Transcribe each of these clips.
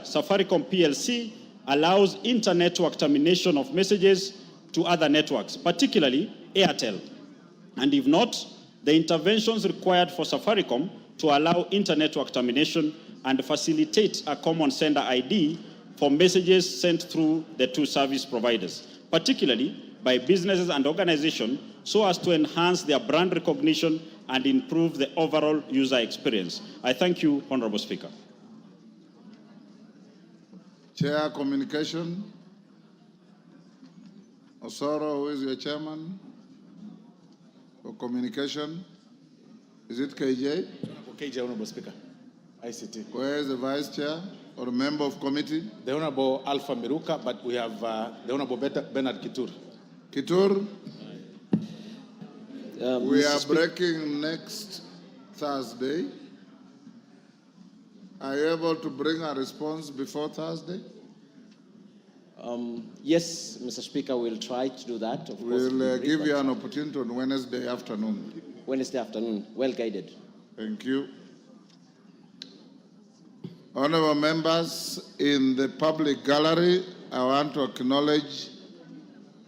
Safaricom PLC allows inter-network termination of messages to other networks, particularly Airtel. And if not, the interventions required for Safaricom to allow inter-network termination and facilitate a common sender ID for messages sent through the two service providers, particularly by businesses and organizations, so as to enhance their brand recognition and improve the overall user experience. I thank you, Honorable Speaker. Chair, Communication. Osoro, who is your chairman for Communication? Is it KJ? KJ, Honorable Speaker. ICT. Where is the Vice Chair or a member of committee? The Honorable Alpha Miruka, but we have the Honorable Bernard Kitur. Kitur? We are Speaker, breaking next Thursday. Are you able to bring a response before Thursday? yes, Mr. Speaker, we'll try to do that. Of course, We'll give you an opportunity on Wednesday afternoon. Wednesday afternoon, well guided. Thank you. Honorable members, in the public gallery, I want to acknowledge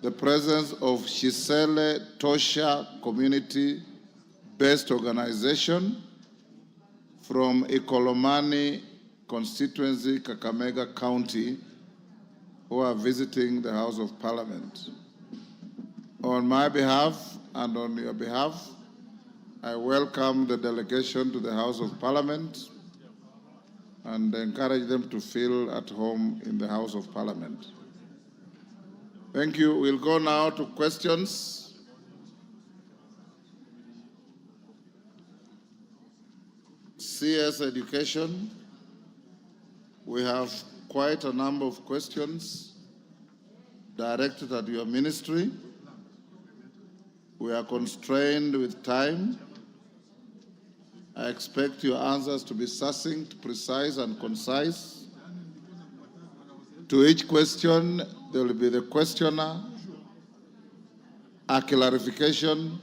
the presence of Shisele Tosha Community-Based Organization from Ikolomani constituency, Kakamega County, who are visiting the House of Parliament. On my behalf and on your behalf, I welcome the delegation to the House of Parliament and encourage them to feel at home in the House of Parliament. Thank you. We'll go now to questions. CS Education. We have quite a number of questions directed at your ministry. We are constrained with time. I expect your answers to be succinct, precise, and concise. To each question, there will be the questioner, a clarification,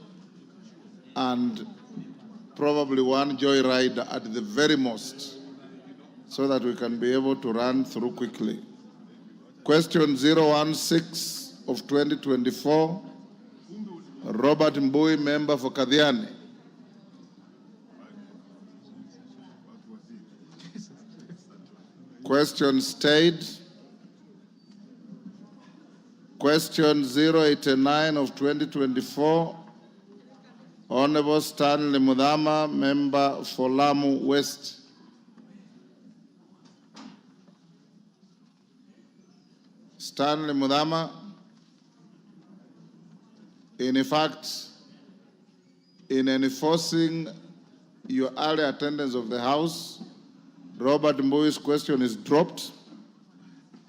and probably one joyride at the very most, so that we can be able to run through quickly. Question 016 of 2024, Robert Mbui, member for Kadhiani. Question stayed. Question 089 of 2024, Honorable Stanley Mudhama, member for Lamu West. Stanley Mudhama, in fact, in enforcing your early attendance of the House, Robert Mbui's question is dropped.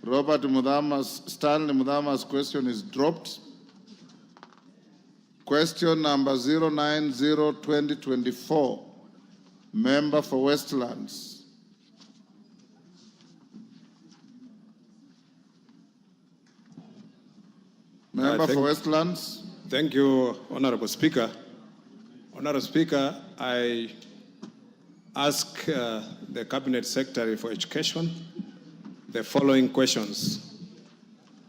Stanley Mudhama's question is dropped. Question number 090-2024, member for Westlands. Member for Westlands. Thank you, Honorable Speaker. Honorable Speaker, I ask the Cabinet Secretary for Education the following questions.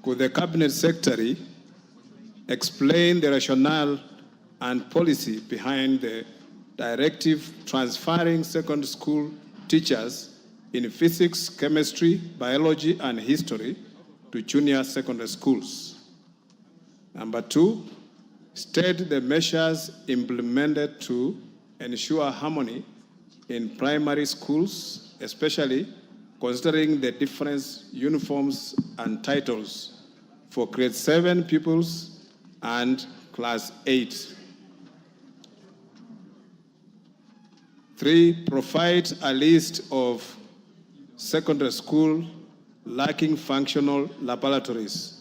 Could the Cabinet Secretary explain the rationale and policy behind the directive transferring secondary school teachers in physics, chemistry, biology, and history to junior secondary schools? Number two, state the measures implemented to ensure harmony in primary schools, especially considering the different uniforms and titles for grade 7 pupils and class 8. 3, provide a list of secondary school lacking functional laboratories.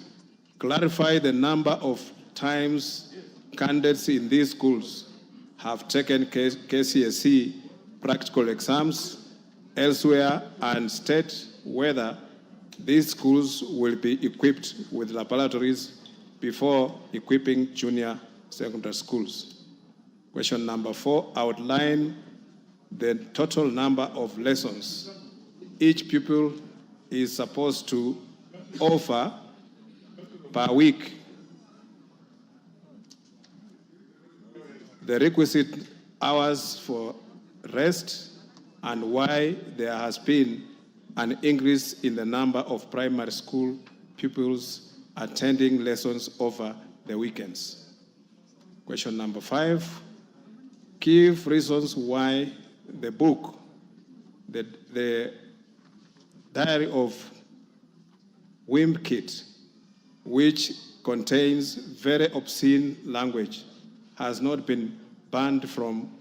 Clarify the number of times candidates in these schools have taken KCSE practical exams elsewhere, and state whether these schools will be equipped with laboratories before equipping junior secondary schools. Question number 4, outline the total number of lessons each pupil is supposed to offer per week. The requisite hours for rest, and why there has been an increase in the number of primary school pupils attending lessons over the weekends. Question number 5, give reasons why the book, the Diary of Wimpkid, which contains very obscene language, has not been banned from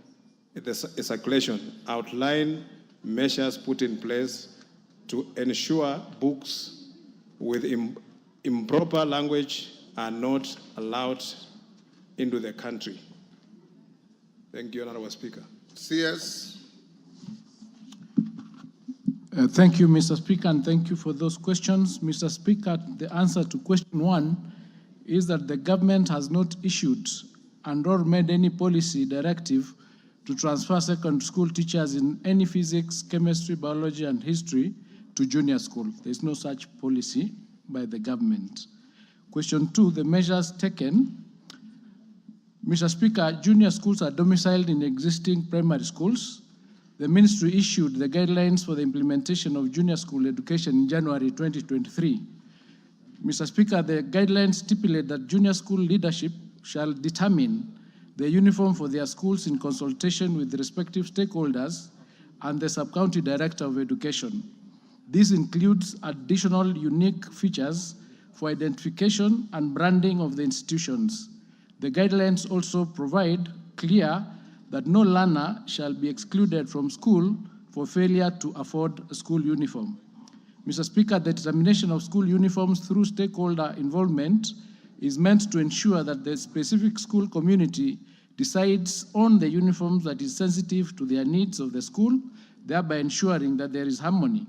the circulation. Outline measures put in place to ensure books with improper language are not allowed into the country. Thank you, Honorable Speaker. CS. Thank you, Mr. Speaker, and thank you for those questions. Mr. Speaker, the answer to question 1 is that the government has not issued and or made any policy directive to transfer secondary school teachers in any physics, chemistry, biology, and history to junior school. There is no such policy by the government. Question 2, the measures taken. Mr. Speaker, junior schools are domiciled in existing primary schools. The ministry issued the guidelines for the implementation of junior school education in January 2023. Mr. Speaker, the guidelines stipulate that junior school leadership shall determine the uniform for their schools in consultation with the respective stakeholders and the sub-county director of education. This includes additional unique features for identification and branding of the institutions. The guidelines also provide clear that no learner shall be excluded from school for failure to afford a school uniform. Mr. Speaker, the determination of school uniforms through stakeholder involvement is meant to ensure that the specific school community decides on the uniforms that is sensitive to their needs of the school, thereby ensuring that there is harmony.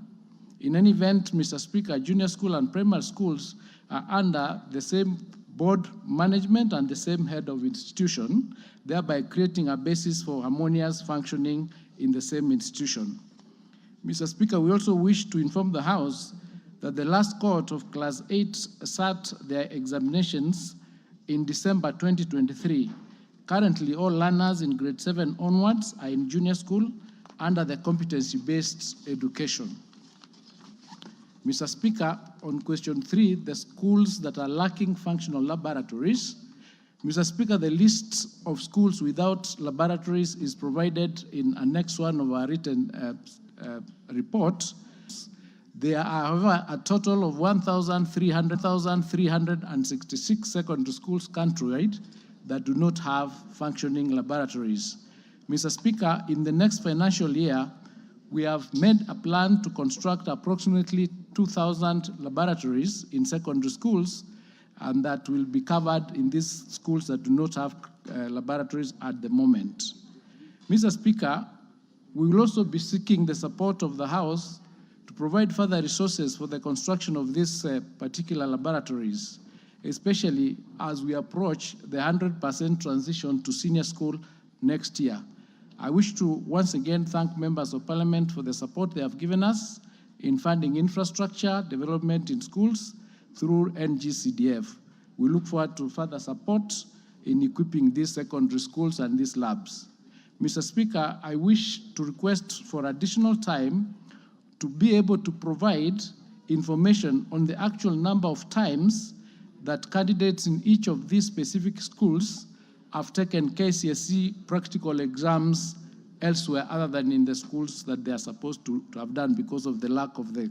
In any event, Mr. Speaker, junior school and primary schools are under the same board management and the same head of institution, thereby creating a basis for harmonious functioning in the same institution. Mr. Speaker, we also wish to inform the House that the last cohort of Class 8 sat their examinations in December 2023. Currently, all learners in grade 7 onwards are in junior school under the competency-based education. Mr. Speaker, on question 3, the schools that are lacking functional laboratories. Mr. Speaker, the list of schools without laboratories is provided in Annex 1 of our written report. There are, however, a total of 1,366 secondary schools countrywide that do not have functioning laboratories. Mr. Speaker, in the next financial year, we have made a plan to construct approximately 2,000 laboratories in secondary schools, and that will be covered in these schools that do not have laboratories at the moment. Mr. Speaker, we will also be seeking the support of the House to provide further resources for the construction of these particular laboratories, especially as we approach the 100% transition to senior school next year. I wish to once again thank members of Parliament for the support they have given us in funding infrastructure development in schools through NGCDF. We look forward to further support in equipping these secondary schools and these labs. Mr. Speaker, I wish to request for additional time to be able to provide information on the actual number of times that candidates in each of these specific schools have taken KCSE practical exams elsewhere other than in the schools that they are supposed to have done because of the lack of the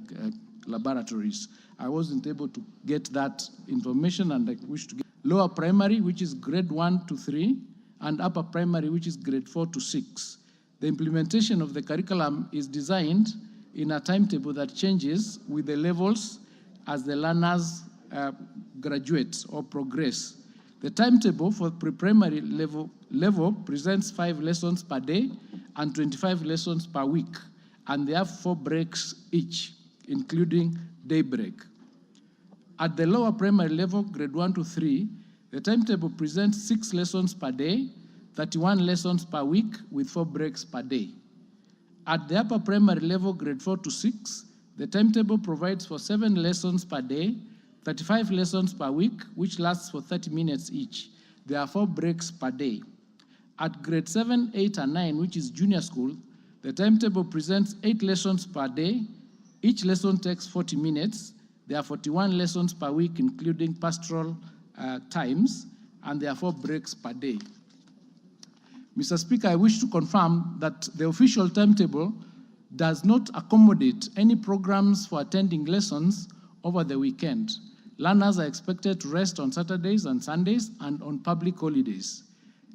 laboratories. I wasn't able to get that information, and I wish to get lower primary, which is grade 1 to 3, and upper primary, which is grade 4 to 6. The implementation of the curriculum is designed in a timetable that changes with the levels as the learners graduate or progress. The timetable for pre-primary level presents 5 lessons per day and 25 lessons per week, and they have 4 breaks each, including day break. At the lower primary level, grade 1 to 3, the timetable presents 6 lessons per day, 31 lessons per week with 4 breaks per day. At the upper primary level, grade 4 to 6, The timetable provides for 7 lessons per day, 35 lessons per week, which lasts for 30 minutes each. There are 4 breaks per day. At grade 7, 8, and 9, which is junior school, the timetable presents 8 lessons per day. Each lesson takes 40 minutes. There are 41 lessons per week, including pastoral times, and there are 4 breaks per day. Mr. Speaker, I wish to confirm that the official timetable does not accommodate any programs for attending lessons over the weekend. Learners are expected to rest on Saturdays and Sundays and on public holidays.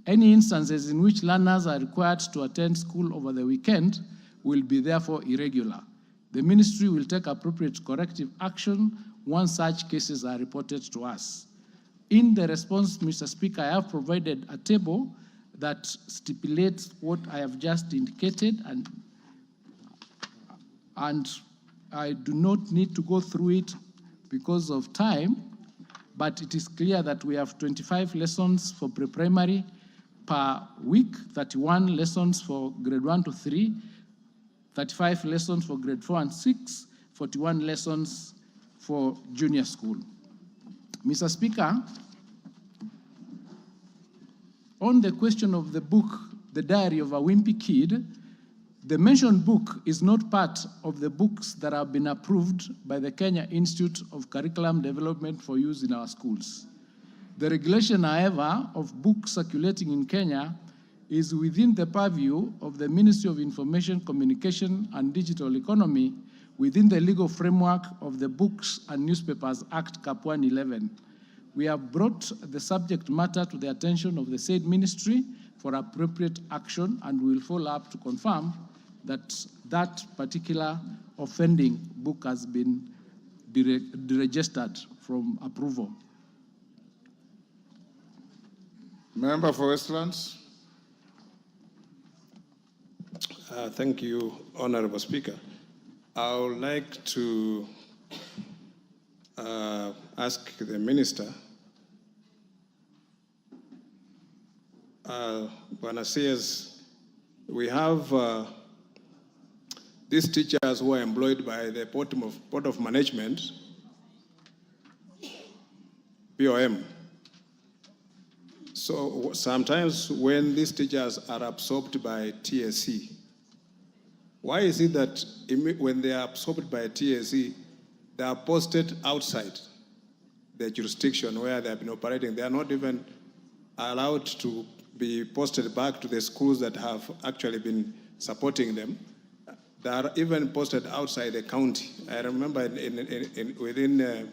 Any instances in which learners are required to attend school over the weekend will be therefore irregular. The ministry will take appropriate corrective action once such cases are reported to us. In the response, Mr. Speaker, I have provided a table that stipulates what I have just indicated, and I do not need to go through it because of time, but it is clear that we have 25 lessons for pre-primary per week, 31 lessons for grade 1 to 3, 35 lessons for grade 4 and 6, 41 lessons for junior school. Mr. Speaker, on the question of the book, The Diary of a Wimpy Kid, the mentioned book is not part of the books that have been approved by the Kenya Institute of Curriculum Development for use in our schools. The regulation, however, of books circulating in Kenya is within the purview of the Ministry of Information, Communication and Digital Economy within the legal framework of the Books and Newspapers Act Cap 111. We have brought the subject matter to the attention of the said ministry for appropriate action, and we will follow up to confirm that that particular offending book has been deregistered from approval. Member for Westlands. Thank you, Honorable Speaker. I would like to ask the Minister, Bwana CS, we have these teachers who are employed by the Board of Management, BOM. So sometimes when these teachers are absorbed by TSC, why is it that when they are absorbed by TSC, they are posted outside the jurisdiction where they have been operating? They are not even allowed to be posted back to the schools that have actually been supporting them. They are even posted outside the county. I remember within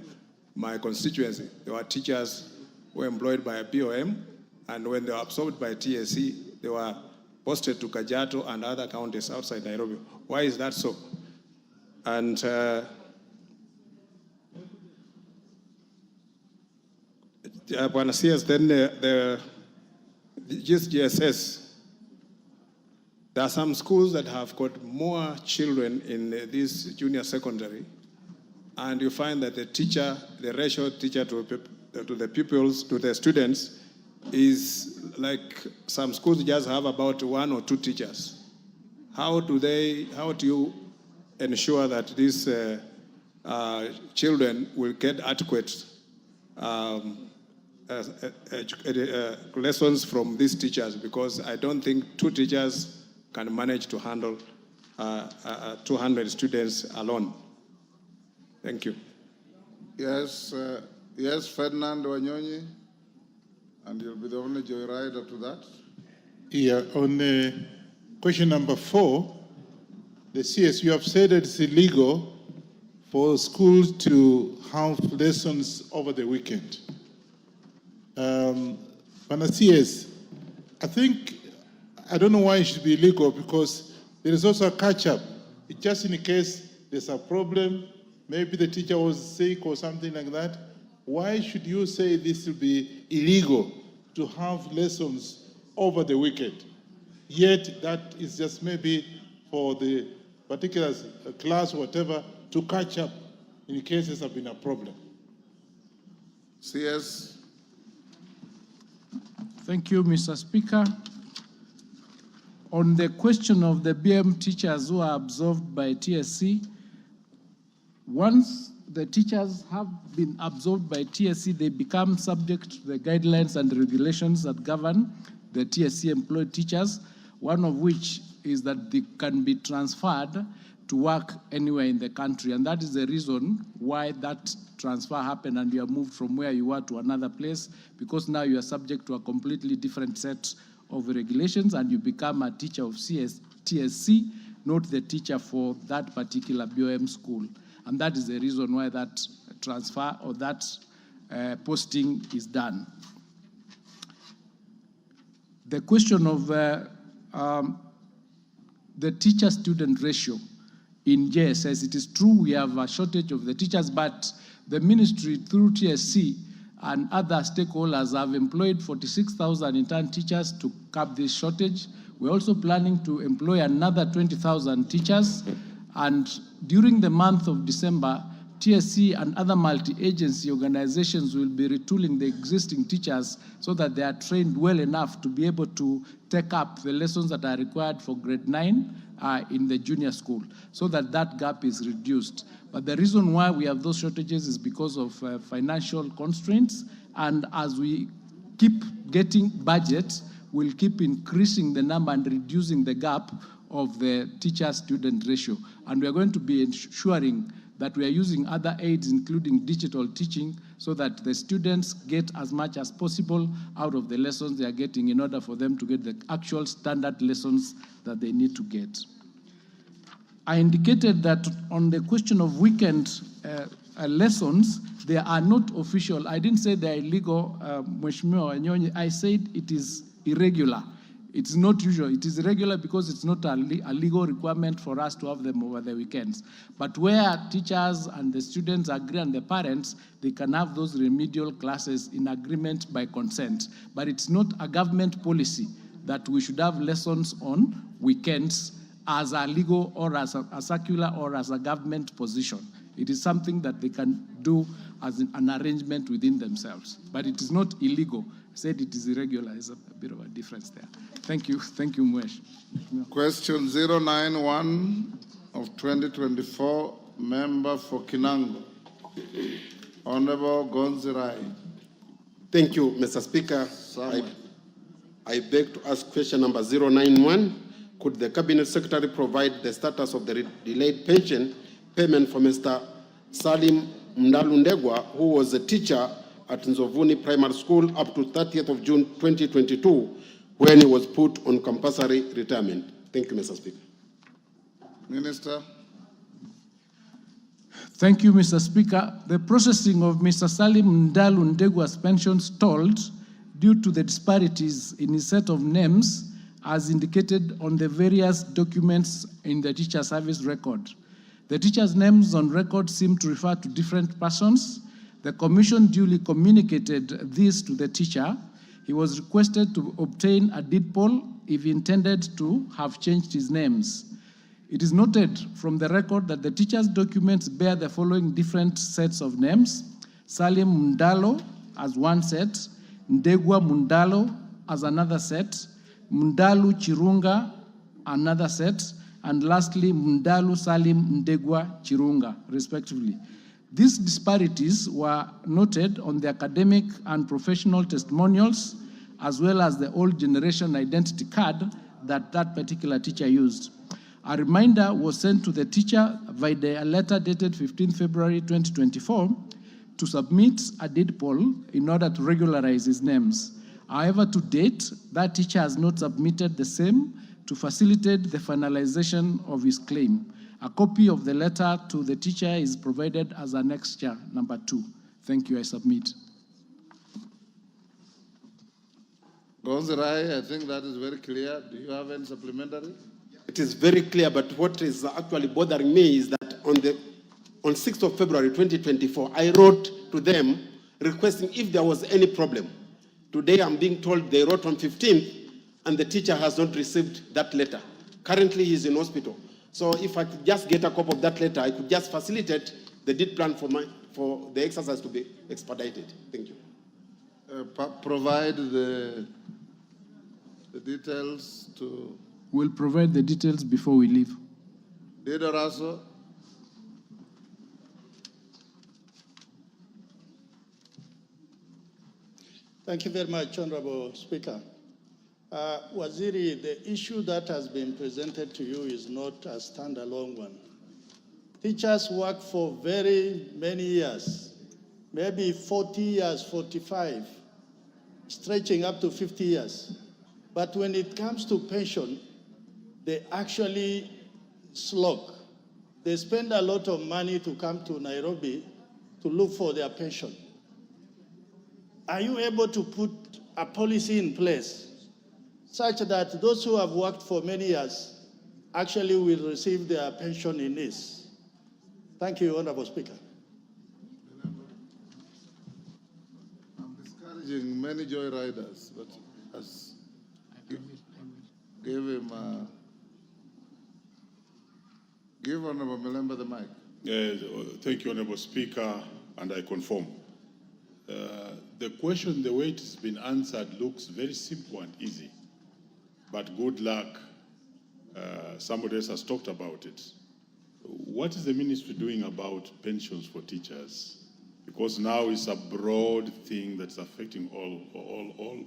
my constituency, there were teachers who were employed by a BOM, and when they were absorbed by TSC, they were posted to Kajiado and other counties outside Nairobi. Why is that so? And Bwana CS, then the GSS, there are some schools that have got more children in this junior secondary, and you find that the ratio teacher to the pupils, to the students, is like some schools just have about 1 or 2 teachers. How do you ensure that these children will get adequate lessons from these teachers? Because I don't think 2 teachers can manage to handle 200 students alone. Thank you. Yes, Ferdinand Wanyonyi, and you'll be the only joyrider to that. Yeah, on question number 4, the CS, you have said it's illegal for schools to have lessons over the weekend. Bwana CS, I don't know why it should be illegal, because there is also a catch-up. Just in case there's a problem, maybe the teacher was sick or something like that. Why should you say this will be illegal to have lessons over the weekend? Yet that is just maybe for the particular class or whatever to catch up in case there's been a problem. CS. Thank you, Mr. Speaker. On the question of the BM teachers who are absorbed by TSC, Once the teachers have been absorbed by TSC, they become subject to the guidelines and regulations that govern the TSC employed teachers, one of which is that they can be transferred to work anywhere in the country. And that is the reason why that transfer happened and you are moved from where you were to another place, because now you are subject to a completely different set of regulations and you become a teacher of TSC, not the teacher for that particular BOM school. And that is the reason why that transfer or that posting is done. The question of the teacher-student ratio in JSS, it is true we have a shortage of the teachers, but the ministry through TSC and other stakeholders have employed 46,000 intern teachers to curb this shortage. We're also planning to employ another 20,000 teachers, and during the month of December, TSC and other multi-agency organizations will be retooling the existing teachers so that they are trained well enough to be able to take up the lessons that are required for grade 9 in the junior school, so that that gap is reduced. But the reason why we have those shortages is because of financial constraints, and as we keep getting budgets, we'll keep increasing the number and reducing the gap of the teacher-student ratio. And we are going to be ensuring that we are using other aids, including digital teaching, so that the students get as much as possible out of the lessons they are getting in order for them to get the actual standard lessons that they need to get. I indicated that on the question of weekend lessons, they are not official. I didn't say they are illegal, Mheshimiwa Wanyonyi. I said it is irregular. It's not usual. It is irregular because it's not a legal requirement for us to have them over the weekends. But where teachers and the students agree and the parents, they can have those remedial classes in agreement by consent. But it's not a government policy that we should have lessons on weekends as a legal or as a circular or as a government position. It is something that they can do as an arrangement within themselves. But it is not illegal. I said it is irregular. There's a bit of a difference there. Thank you, Mwesh. Question 091 of 2024, member for Kinango. Honorable Gonzirai. Thank you, Mr. Speaker. I beg to ask question number 091. Could the Cabinet Secretary provide the status of the delayed pension payment for Mr. Salim Mndalundegwa, who was a teacher at Nzovuni Primary School up to 30th of June 2022, when he was put on compulsory retirement? Thank you, Mr. Speaker. Minister. Thank you, Mr. Speaker. The processing of Mr. Salim Mndalundegwa's pension stalled due to the disparities in his set of names as indicated on the various documents in the teacher service record. The teacher's names on record seem to refer to different persons. The Commission duly communicated this to the teacher. He was requested to obtain a deed poll if he intended to have changed his names. It is noted from the record that the teacher's documents bear the following different sets of names: Salim Mndalo as one set, Ndegwa Mundalo as another set, Mundalu Chirunga another set, and lastly Mundalu Salim Ndegwa Chirunga, respectively. These disparities were noted on the academic and professional testimonials, as well as the old generation identity card that that particular teacher used. A reminder was sent to the teacher via a letter dated 15 February 2024 to submit a deed poll in order to regularize his names. However, to date, that teacher has not submitted the same to facilitate the finalization of his claim. A copy of the letter to the teacher is provided as annexure number 2. Thank you, I submit. Gonzirai, I think that is very clear. Do you have any supplementary? It is very clear, but what is actually bothering me is that on 6th of February 2024, I wrote to them requesting if there was any problem. Today I'm being told they wrote on 15th and the teacher has not received that letter. Currently he's in hospital. So if I could just get a copy of that letter, I could just facilitate the deed plan for the exercise to be expedited. Thank you. Provide the details to... We'll provide the details before we leave. Didoraso. Thank you very much, Honorable Speaker. Waziri, the issue that has been presented to you is not a standalone one. Teachers work for very many years, maybe 40 years, 45, stretching up to 50 years. But when it comes to pension, they actually slog. They spend a lot of money to come to Nairobi to look for their pension. Are you able to put a policy in place such that those who have worked for many years actually will receive their pension in ease? Thank you, Honorable Speaker. I'm discouraging many joyriders, but as give him give Honorable Melemba the mic. Thank you, Honorable Speaker, and I confirm. The question, the way it has been answered, looks very simple and easy. But good luck, somebody else has talked about it. What is the ministry doing about pensions for teachers? Because now it's a broad thing that's affecting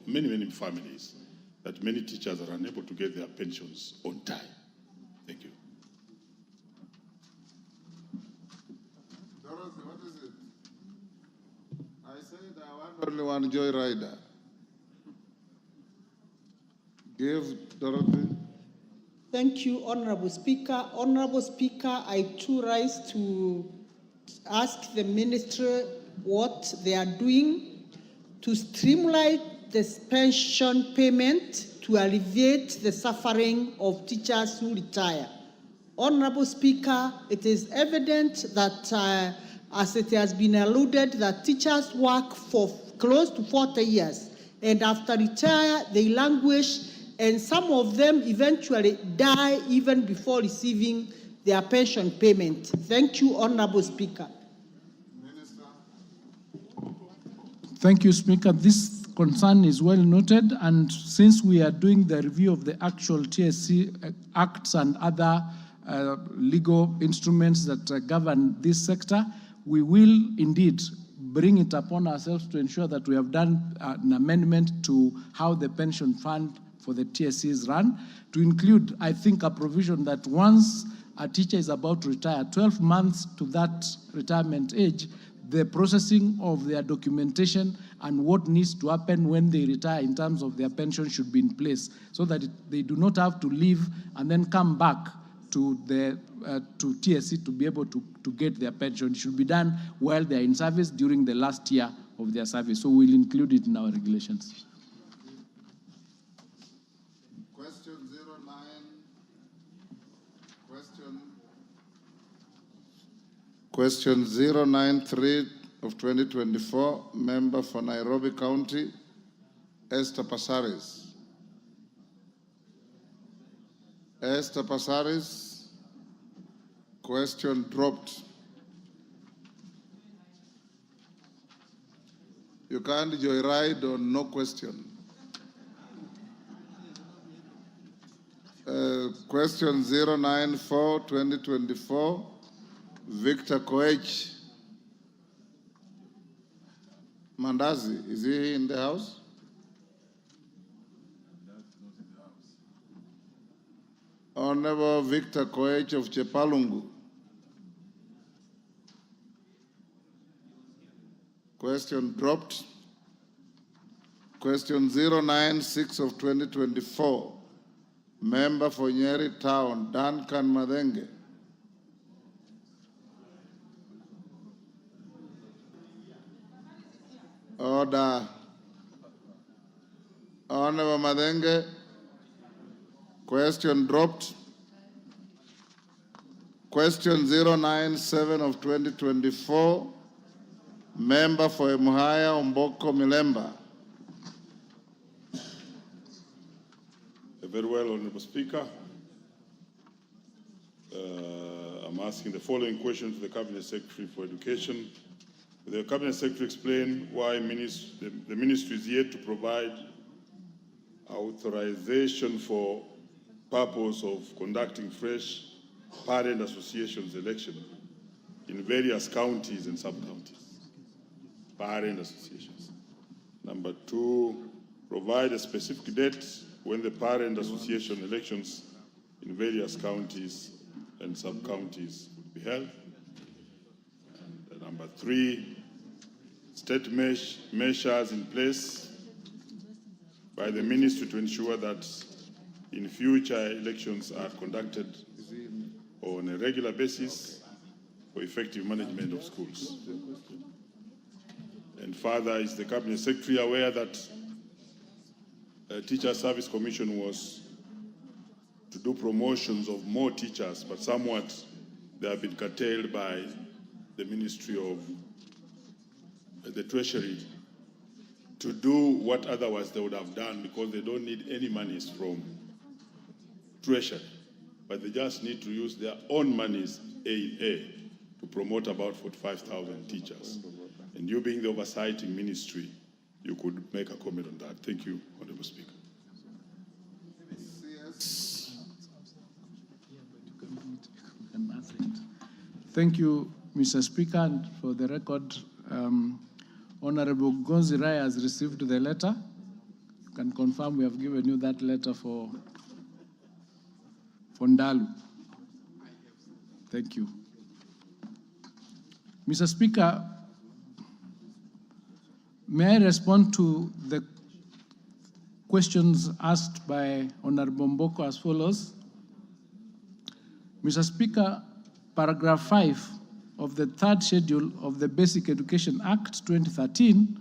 many families, that many teachers are unable to get their pensions on time. Thank you. Dorothy, what is it? I said I want only one joyrider. Give Dorothy. Thank you, Honorable Speaker. Honorable Speaker, I too rise to ask the ministry what they are doing to streamline the pension payment to alleviate the suffering of teachers who retire. Honorable Speaker, it is evident that, as it has been alluded, that teachers work for close to 40 years, and after retire, they languish, and some of them eventually die even before receiving their pension payment. Thank you, Honorable Speaker. Minister. Thank you, Speaker. This concern is well noted, and since we are doing the review of the actual TSC acts and other legal instruments that govern this sector, we will indeed bring it upon ourselves to ensure that we have done an amendment to how the pension fund for the TSC is run, to include, I think, a provision that once a teacher is about to retire, 12 months to that retirement age, the processing of their documentation and what needs to happen when they retire in terms of their pension should be in place, so that they do not have to leave and then come back to TSC to be able to get their pension. It should be done while they are in service during the last year of their service. So we'll include it in our regulations. Question 093 of 2024, member for Nairobi County, Esther Passaris. Esther Passaris, question dropped. You can't joyride on no question. Question 094, 2024, Victor Koech. Mandazi, is he in the house? Honorable Victor Koech of Chepalungu. Question dropped. Question 096 of 2024, member for Nyeri Town, Duncan Madenge. Order. Honorable Madenge, question dropped. Question 097 of 2024, member for Emuhaya Omboko Milemba. Very well, Honorable Speaker. I'm asking the following question to the Cabinet Secretary for Education. The Cabinet Secretary explain why the Ministry is yet to provide authorization for purpose of conducting fresh parent associations election in various counties and sub-counties. Parent associations. Number 2, provide a specific date when the parent association elections in various counties and sub-counties would be held. And number 3, state measures in place by the ministry to ensure that in future elections are conducted on a regular basis for effective management of schools. And further, is the Cabinet Secretary aware that a Teacher Service Commission was to do promotions of more teachers, but somewhat they have been curtailed by the Ministry of the Treasury to do what otherwise they would have done, because they don't need any monies from Treasury, but they just need to use their own monies, A, to promote about 45,000 teachers. And you being the oversighting ministry, you could make a comment on that. Thank you, Honorable Speaker. Thank you, Mr. Speaker. And for the record, Honorable Gonzi Rai has received the letter. You can confirm we have given you that letter for Ndalu. Thank you. Mr. Speaker, may I respond to the questions asked by Honorable Mboko as follows? Mr. Speaker, paragraph 5 of the third schedule of the Basic Education Act 2013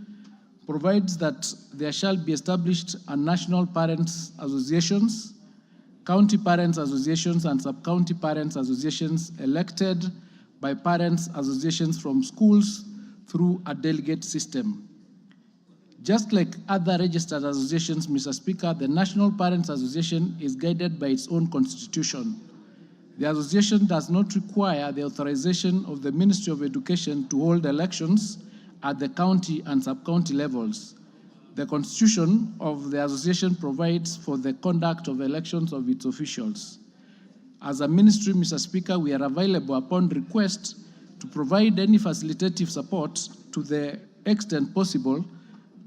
provides that there shall be established a national parents associations, county parents associations, and sub-county parents associations elected by parents associations from schools through a delegate system. Just like other registered associations, Mr. Speaker, the National Parents Association is guided by its own constitution. The association does not require the authorization of the Ministry of Education to hold elections at the county and sub-county levels. The constitution of the association provides for the conduct of elections of its officials. As a ministry, Mr. Speaker, we are available upon request to provide any facilitative support to the extent possible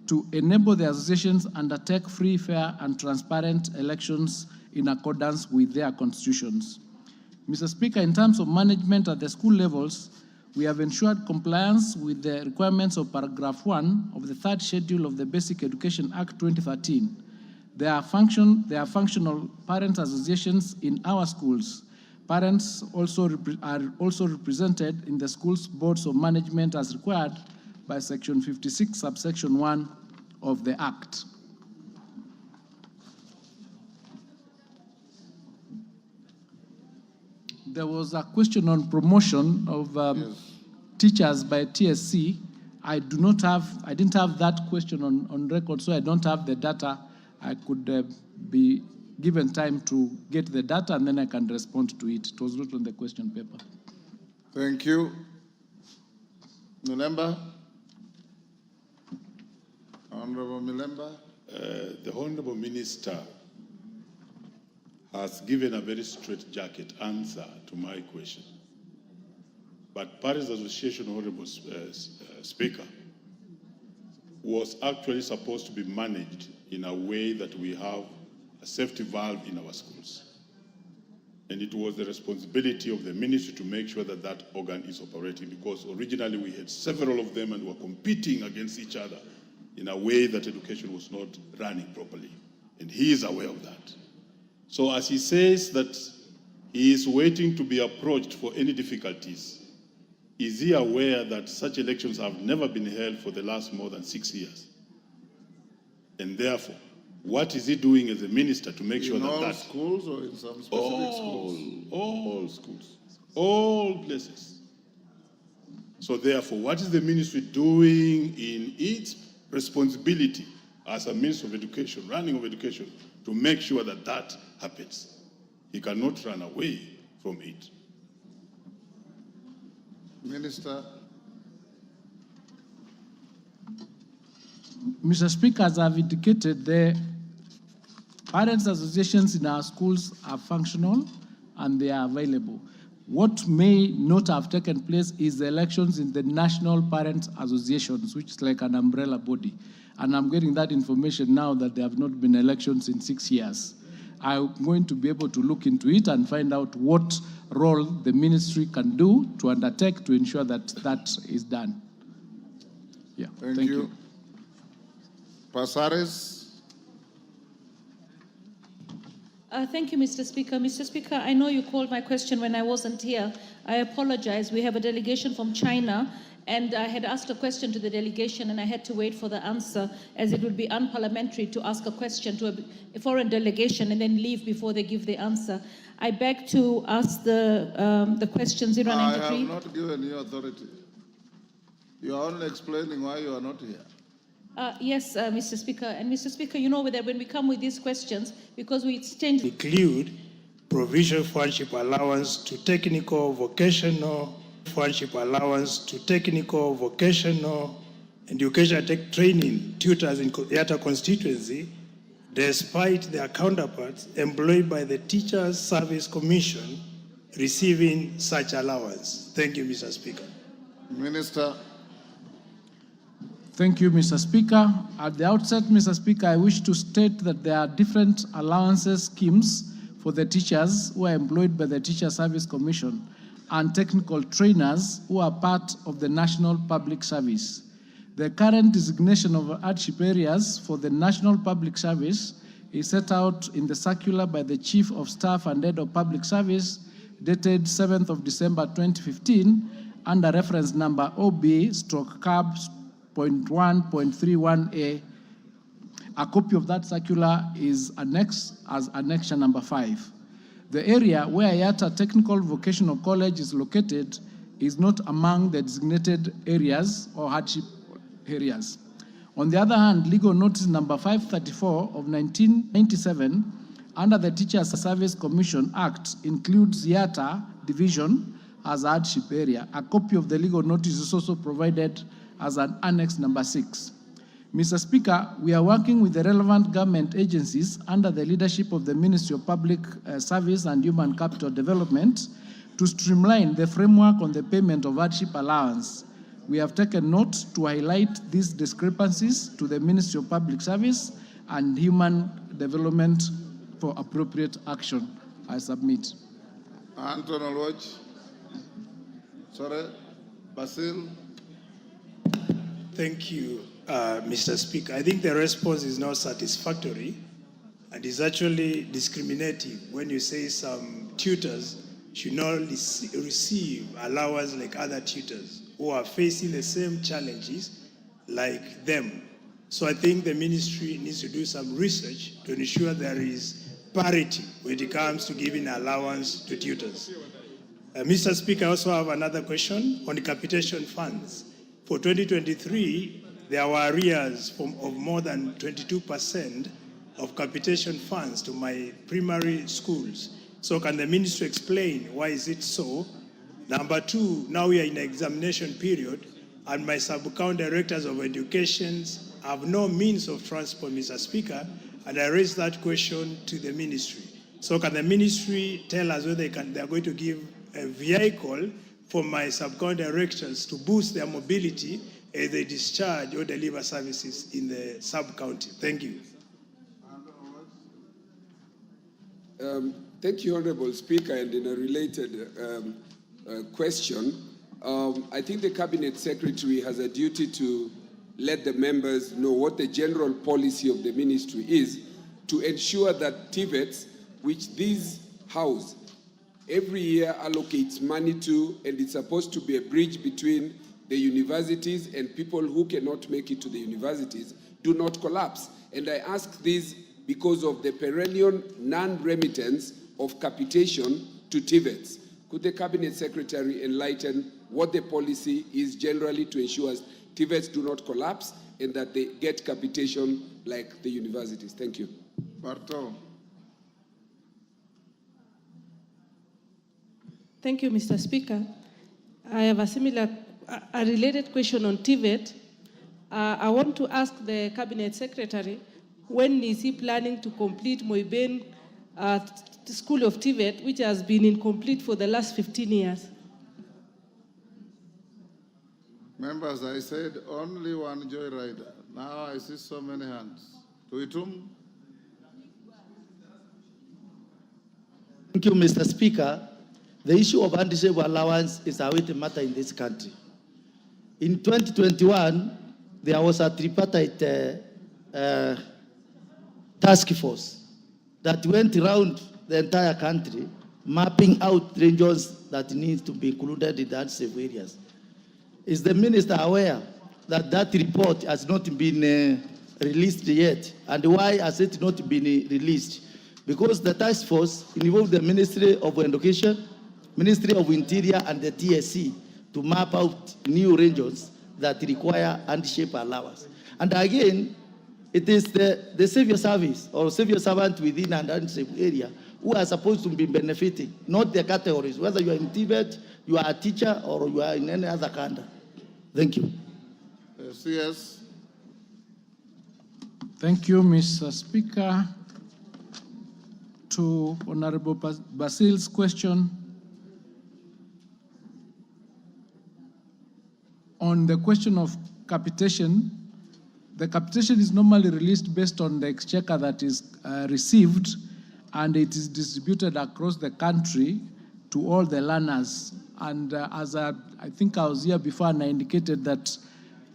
to enable the associations undertake free, fair, and transparent elections in accordance with their constitutions. Mr. Speaker, in terms of management at the school levels, we have ensured compliance with the requirements of paragraph 1 of the third schedule of the Basic Education Act 2013. There are functional parents associations in our schools. Parents are also represented in the school's boards of management as required by Section 56, subsection 1 of the Act. There was a question on promotion of teachers by TSC. I didn't have that question on record, so I don't have the data. I could be given time to get the data, and then I can respond to it. It was not on the question paper. Thank you. Milemba? Honorable Milemba? The Honorable Minister has given a very straightjacket answer to my question. But Parents Association, Honorable Speaker, was actually supposed to be managed in a way that we have a safety valve in our schools. And it was the responsibility of the ministry to make sure that that organ is operating, because originally we had several of them and were competing against each other in a way that education was not running properly. And he is aware of that. So as he says that he is waiting to be approached for any difficulties, is he aware that such elections have never been held for the last more than 6 years? And therefore, what is he doing as a minister to make sure that in all schools or in some specific schools? All schools, all places. So therefore, what is the ministry doing in its responsibility as a Minister of Education, running of education, to make sure that that happens? He cannot run away from it. Minister. Mr. Speaker, as I've indicated, the parents associations in our schools are functional and they are available. What may not have taken place is the elections in the National Parents Associations, which is like an umbrella body. And I'm getting that information now that there have not been elections in 6 years. I'm going to be able to look into it and find out what role the ministry can do to undertake to ensure that that is done. Yeah, Thank you. Pasares. Thank you, Mr. Speaker. Mr. Speaker, I know you called my question when I wasn't here. I apologize. We have a delegation from China, and I had asked a question to the delegation, and I had to wait for the answer, as it would be unparliamentary to ask a question to a foreign delegation and then leave before they give the answer. I beg to ask the question 093. I have not given you authority. You are only explaining why you are not here. Yes, Mr. Speaker. And Mr. Speaker, you know that when we come with these questions, because we change... Include provision for hardship allowance to technical, vocational, hardship allowance to technical, vocational, and educational training tutors in Yatta constituency, despite their counterparts employed by the Teachers Service Commission receiving such allowance. Thank you, Mr. Speaker. Minister. Thank you, Mr. Speaker. At the outset, Mr. Speaker, I wish to state that there are different allowances schemes for the teachers who are employed by the Teacher Service Commission and technical trainers who are part of the National Public Service. The current designation of hardship areas for the National Public Service is set out in the circular by the Chief of Staff and Head of Public Service dated 7th of December 2015 under reference number OB/CAB.1.31A. A copy of that circular is annexed as annexure number 5. The area where Yatta Technical Vocational College is located is not among the designated areas or hardship areas. On the other hand, legal notice number 534 of 1997 under the Teachers Service Commission Act includes Yatta Division as a hardship area. A copy of the legal notice is also provided as an annex number 6. Mr. Speaker, we are working with the relevant government agencies under the leadership of the Ministry of Public Service and Human Capital Development to streamline the framework on the payment of hardship allowance. We have taken note to highlight these discrepancies to the Ministry of Public Service and Human Development for appropriate action. I submit. Anton Olwach. Sorry. Basil. Thank you, Mr. Speaker. I think the response is not satisfactory and is actually discriminating when you say some tutors should not receive allowance like other tutors who are facing the same challenges like them. So I think the ministry needs to do some research to ensure there is parity when it comes to giving allowance to tutors. Mr. Speaker, I also have another question on the capitation funds. For 2023, there were arrears of more than 22% of capitation funds to my primary schools. So can the ministry explain why is it so? Number two, now we are in an examination period and my sub-account directors of education have no means of transport, Mr. Speaker, and I raised that question to the ministry. So can the ministry tell us whether they are going to give a vehicle for my sub-account directors to boost their mobility as they discharge or deliver services in the sub-county? Thank you. Thank you, Honorable Speaker. And in a related question, I think the Cabinet Secretary has a duty to let the members know what the general policy of the ministry is to ensure that TVETs, which this house every year allocates money to, and it's supposed to be a bridge between the universities and people who cannot make it to the universities, do not collapse. And I ask this because of the perennial non-remittance of capitation to TVETs. Could the Cabinet Secretary enlighten what the policy is generally to ensure TVETs do not collapse and that they get capitation like the universities? Thank you. Barto. Thank you, Mr. Speaker. I have a related question on TVET. I want to ask the Cabinet Secretary, when is he planning to complete Moiben school of TVET, which has been incomplete for the last 15 years. Members, I said only one joyrider. Now I see so many hands. Tuitum? Thank you, Mr. Speaker. The issue of anti-slave allowance is a weighty matter in this country. In 2021, there was a tripartite task force that went around the entire country, mapping out regions that need to be included in the unsafe areas. Is the minister aware that that report has not been released yet? And why has it not been released? Because the task force involved the Ministry of Education, Ministry of Interior, and the TSC to map out new regions that require anti-slave allowance. And again, it is the civil service or civil servant within an unsafe area who are supposed to be benefiting, not the categories, whether you are in TVET, you are a teacher, or you are in any other country. Thank you. Yes. Thank you, Mr. Speaker. To Honorable Basil's question on the question of capitation, the capitation is normally released based on the exchequer that is received, and it is distributed across the country to all the learners. And as I think I was here before and I indicated that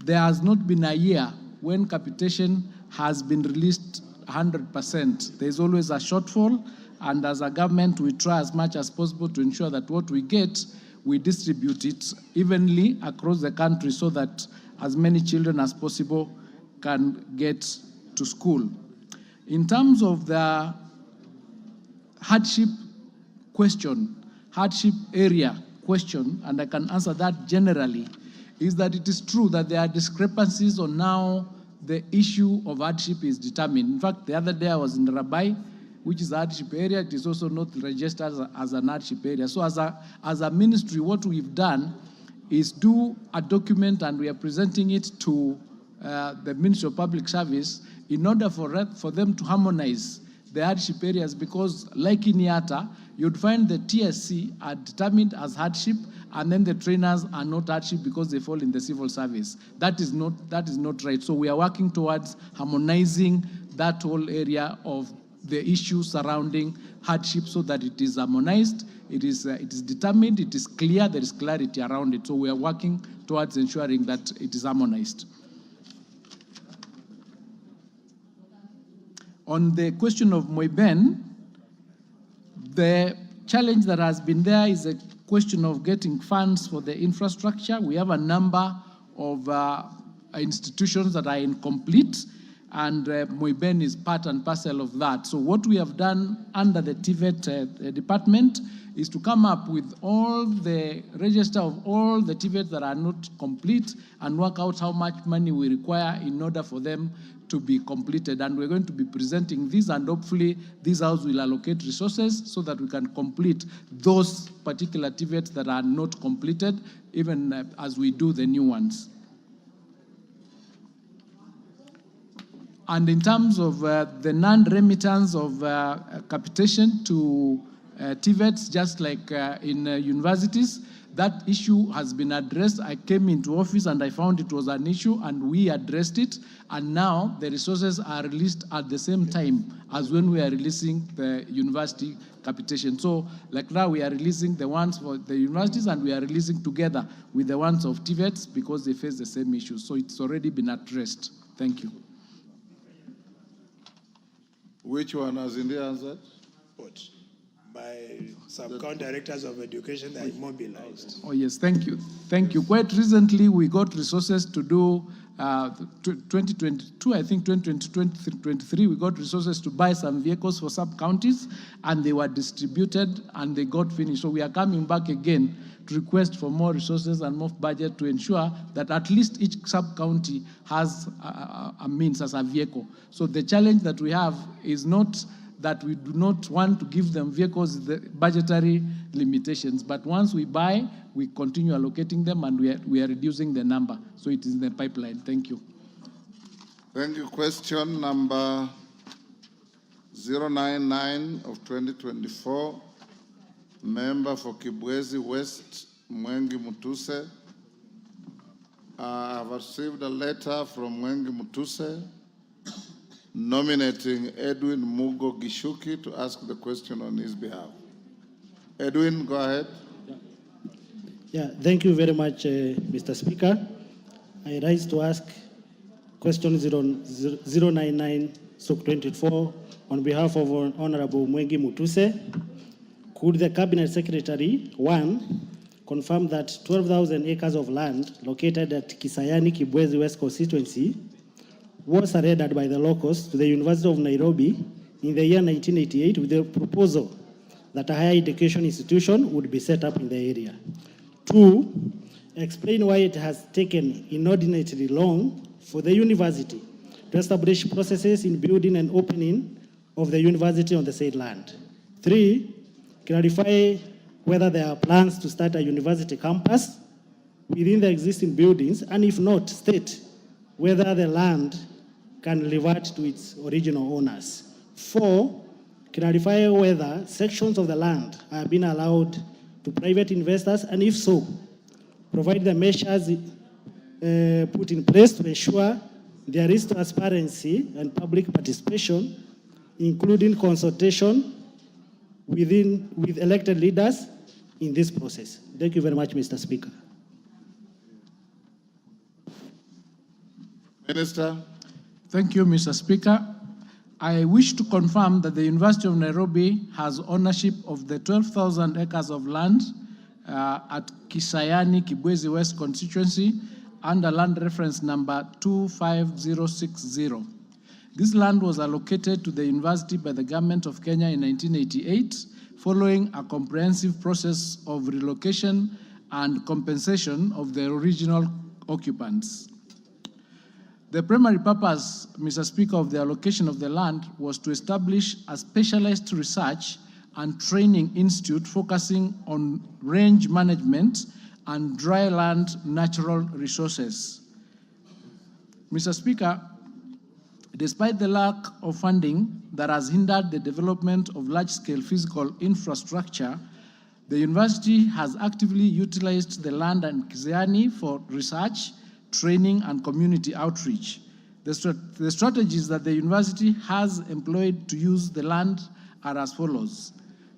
there has not been a year when capitation has been released 100%. There's always a shortfall, and as a government, we try as much as possible to ensure that what we get, we distribute it evenly across the country so that as many children as possible can get to school. In terms of the hardship question, hardship area question, and I can answer that generally, is that it is true that there are discrepancies on how the issue of hardship is determined. In fact, the other day I was in Rabai, which is a hardship area. It is also not registered as an hardship area. So as a ministry, what we've done is do a document, and we are presenting it to the Ministry of Public Service in order for them to harmonize the hardship areas, because like in Yatta, you'd find the TSC are determined as hardship, and then the trainers are not hardship because they fall in the civil service. That is not right. So we are working towards harmonizing that whole area of the issues surrounding hardship so that it is harmonized, it is determined, it is clear, there is clarity around it. So we are working towards ensuring that it is harmonized. On the question of Moiben, the challenge that has been there is a question of getting funds for the infrastructure. We have a number of institutions that are incomplete, and Moiben is part and parcel of that. So what we have done under the TVET department is to come up with all the register of all the TVETs that are not complete and work out how much money we require in order for them to be completed. And we're going to be presenting this, and hopefully this house will allocate resources so that we can complete those particular TVETs that are not completed, even as we do the new ones. And in terms of the non-remittance of capitation to TVETs, just like in universities, that issue has been addressed. I came into office and I found it was an issue, and we addressed it. And now the resources are released at the same time as when we are releasing the university capitation. So like now we are releasing the ones for the universities, and we are releasing together with the ones of TVETs because they face the same issues. So it's already been addressed. Thank you. Which one has India answered? What? By sub-county directors of education that are immobilized. Oh yes, thank you. Thank you. Quite recently, we got resources to do 2022, I think 2023, we got resources to buy some vehicles for sub-counties, and they were distributed and they got finished. So we are coming back again to request for more resources and more budget to ensure that at least each sub-county has a means as a vehicle. So the challenge that we have is not that we do not want to give them vehicles, the budgetary limitations. But once we buy, we continue allocating them, and we are reducing the number. So it is in the pipeline. Thank you. Thank you. Question number 099 of 2024, member for Kibwezi West, Mwengi Mutuse. I have received a letter from Mwengi Mutuse nominating Edwin Mugo Gishuki to ask the question on his behalf. Edwin, go ahead. Yeah, thank you very much, Mr. Speaker. I rise to ask question 099/24 on behalf of Honorable Mwengi Mutuse. Could the Cabinet Secretary, one, confirm that 12,000 acres of land located at Kisayani Kibwezi West constituency was surrendered by the locals to the University of Nairobi in the year 1988 with the proposal that a higher education institution would be set up in the area? Two, explain why it has taken inordinately long for the university to establish processes in building and opening of the university on the said land. Three, clarify whether there are plans to start a university campus within the existing buildings, and if not, state whether the land can revert to its original owners. Four, clarify whether sections of the land are being allowed to private investors, and if so, provide the measures put in place to ensure there is transparency and public participation, including consultation with elected leaders in this process. Thank you very much, Mr. Speaker. Minister. Thank you, Mr. Speaker. I wish to confirm that the University of Nairobi has ownership of the 12,000 acres of land at Kisayani Kibwezi West constituency under land reference number 25060. This land was allocated to the university by the government of Kenya in 1988, following a comprehensive process of relocation and compensation of the original occupants. The primary purpose, Mr. Speaker, of the allocation of the land was to establish a specialized research and training institute focusing on range management and dry land natural resources. Mr. Speaker, despite the lack of funding that has hindered the development of large-scale physical infrastructure, the university has actively utilized the land and Kisayani for research, training, and community outreach. The strategies that the university has employed to use the land are as follows.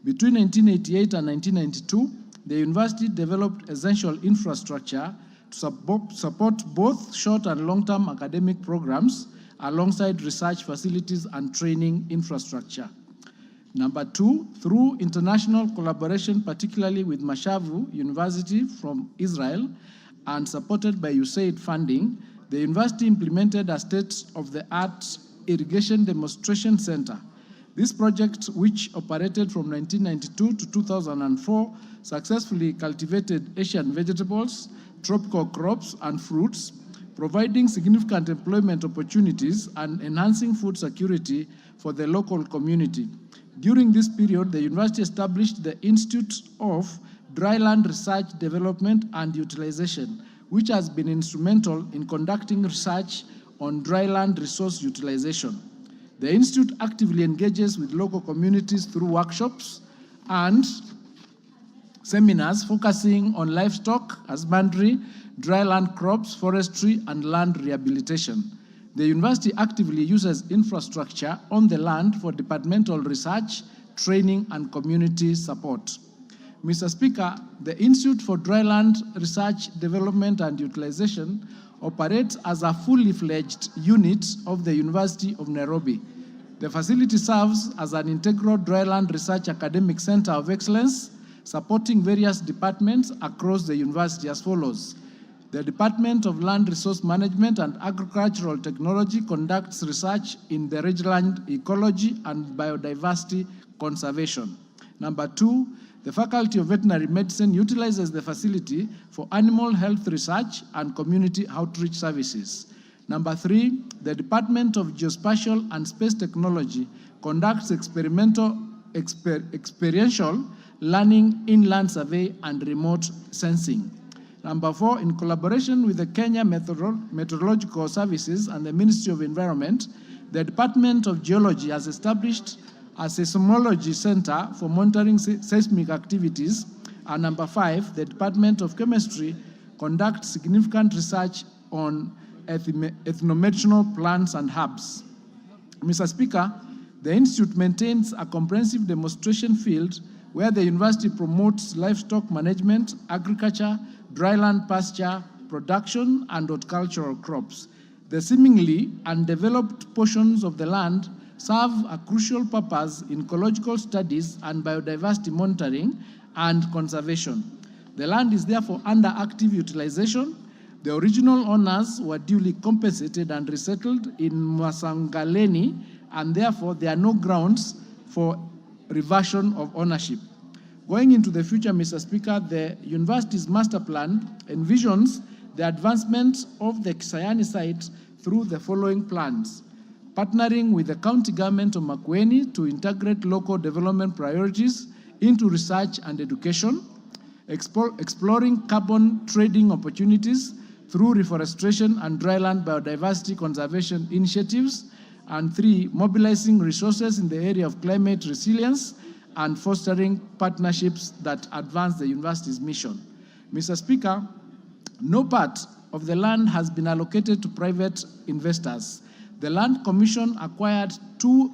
Between 1988 and 1992, the university developed essential infrastructure to support both short and long-term academic programs alongside research facilities and training infrastructure. Number two, through international collaboration, particularly with Mashavu University from Israel, and supported by USAID funding, the university implemented a state-of-the-art irrigation demonstration center. This project, which operated from 1992 to 2004, successfully cultivated Asian vegetables, tropical crops, and fruits, providing significant employment opportunities and enhancing food security for the local community. During this period, the university established the Institute of Dryland Research Development and Utilization, which has been instrumental in conducting research on dryland resource utilization. The Institute actively engages with local communities through workshops and seminars focusing on livestock, husbandry, dryland crops, forestry, and land rehabilitation. The university actively uses infrastructure on the land for departmental research, training, and community support. Mr. Speaker, the Institute for Dryland Research, Development, and Utilization operates as a fully fledged unit of the University of Nairobi. The facility serves as an integral dryland research academic center of excellence, supporting various departments across the university as follows. The Department of Land Resource Management and Agricultural Technology conducts research in the rangeland ecology and biodiversity conservation. Number two, the Faculty of Veterinary Medicine utilizes the facility for animal health research and community outreach services. Number three, the Department of Geospatial and Space Technology conducts experiential learning, inland survey, and remote sensing. Number four, in collaboration with the Kenya Meteorological Services and the Ministry of Environment, the Department of Geology has established a seismology center for monitoring seismic activities. And number 5, the Department of Chemistry conducts significant research on ethnomedicinal plants and herbs. Mr. Speaker, the Institute maintains a comprehensive demonstration field where the university promotes livestock management, agriculture, dryland pasture, production, and horticultural crops. The seemingly undeveloped portions of the land serve a crucial purpose in ecological studies and biodiversity monitoring and conservation. The land is therefore under active utilization. The original owners were duly compensated and resettled in Masangaleni, and therefore there are no grounds for reversion of ownership. Going into the future, Mr. Speaker, the university's master plan envisions the advancement of the Kisayani site through the following plans: partnering with the county government of Makueni to integrate local development priorities into research and education, exploring carbon trading opportunities through reforestation and dryland biodiversity conservation initiatives, and 3, mobilizing resources in the area of climate resilience and fostering partnerships that advance the university's mission. Mr. Speaker, no part of the land has been allocated to private investors. The Land Commission acquired 2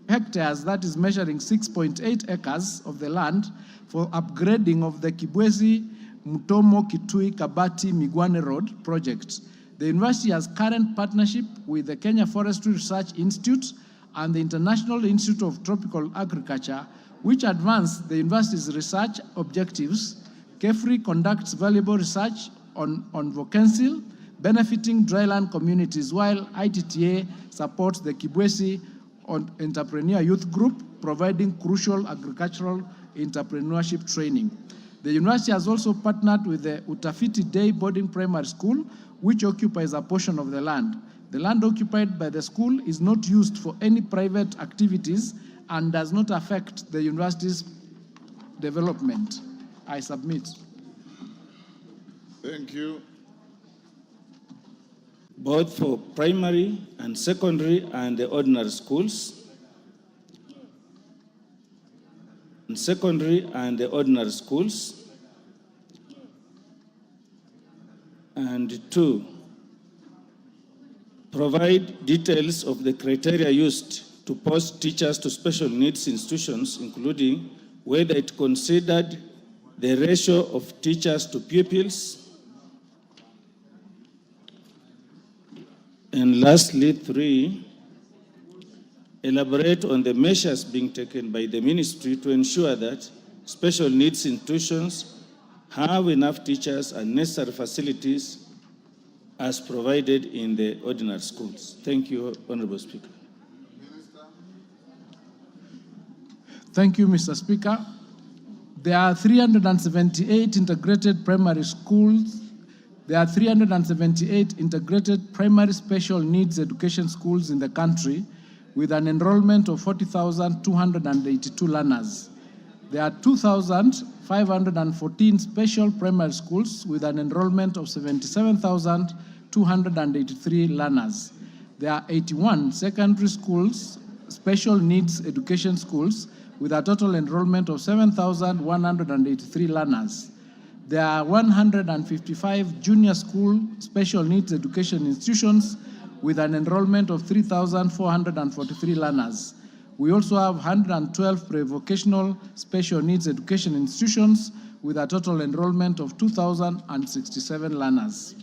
hectares, that is measuring 6.8 acres of the land, for upgrading of the Kibwezi Mutomo Kitui Kabati Migwane Road project. The university has current partnership with the Kenya Forestry Research Institute and the International Institute of Tropical Agriculture, which advance the university's research objectives. KEFRI conducts valuable research on vacancy, benefiting dryland communities, while ITTA supports the Kibwezi Entrepreneur Youth Group, providing crucial agricultural entrepreneurship training. The university has also partnered with the Utafiti Day Boarding Primary School, which occupies a portion of the land. The land occupied by the school is not used for any private activities and does not affect the university's development. I submit. Thank you. Both for primary and secondary and the ordinary schools. And secondary and the ordinary schools. And 2, provide details of the criteria used to post teachers to special needs institutions, including whether it considered the ratio of teachers to pupils. And lastly, 3, elaborate on the measures being taken by the ministry to ensure that special needs institutions have enough teachers and necessary facilities as provided in the ordinary schools. Thank you, Honorable Speaker. Thank you, Mr. Speaker. There are 378 integrated primary schools. There are 378 integrated primary special needs education schools in the country with an enrollment of 40,282 learners. There are 2,514 special primary schools with an enrollment of 77,283 learners. There are 81 secondary schools, special needs education schools, with a total enrollment of 7,183 learners. There are 155 junior school special needs education institutions with an enrollment of 3,443 learners. We also have 112 pre-vocational special needs education institutions with a total enrollment of 2,067 learners.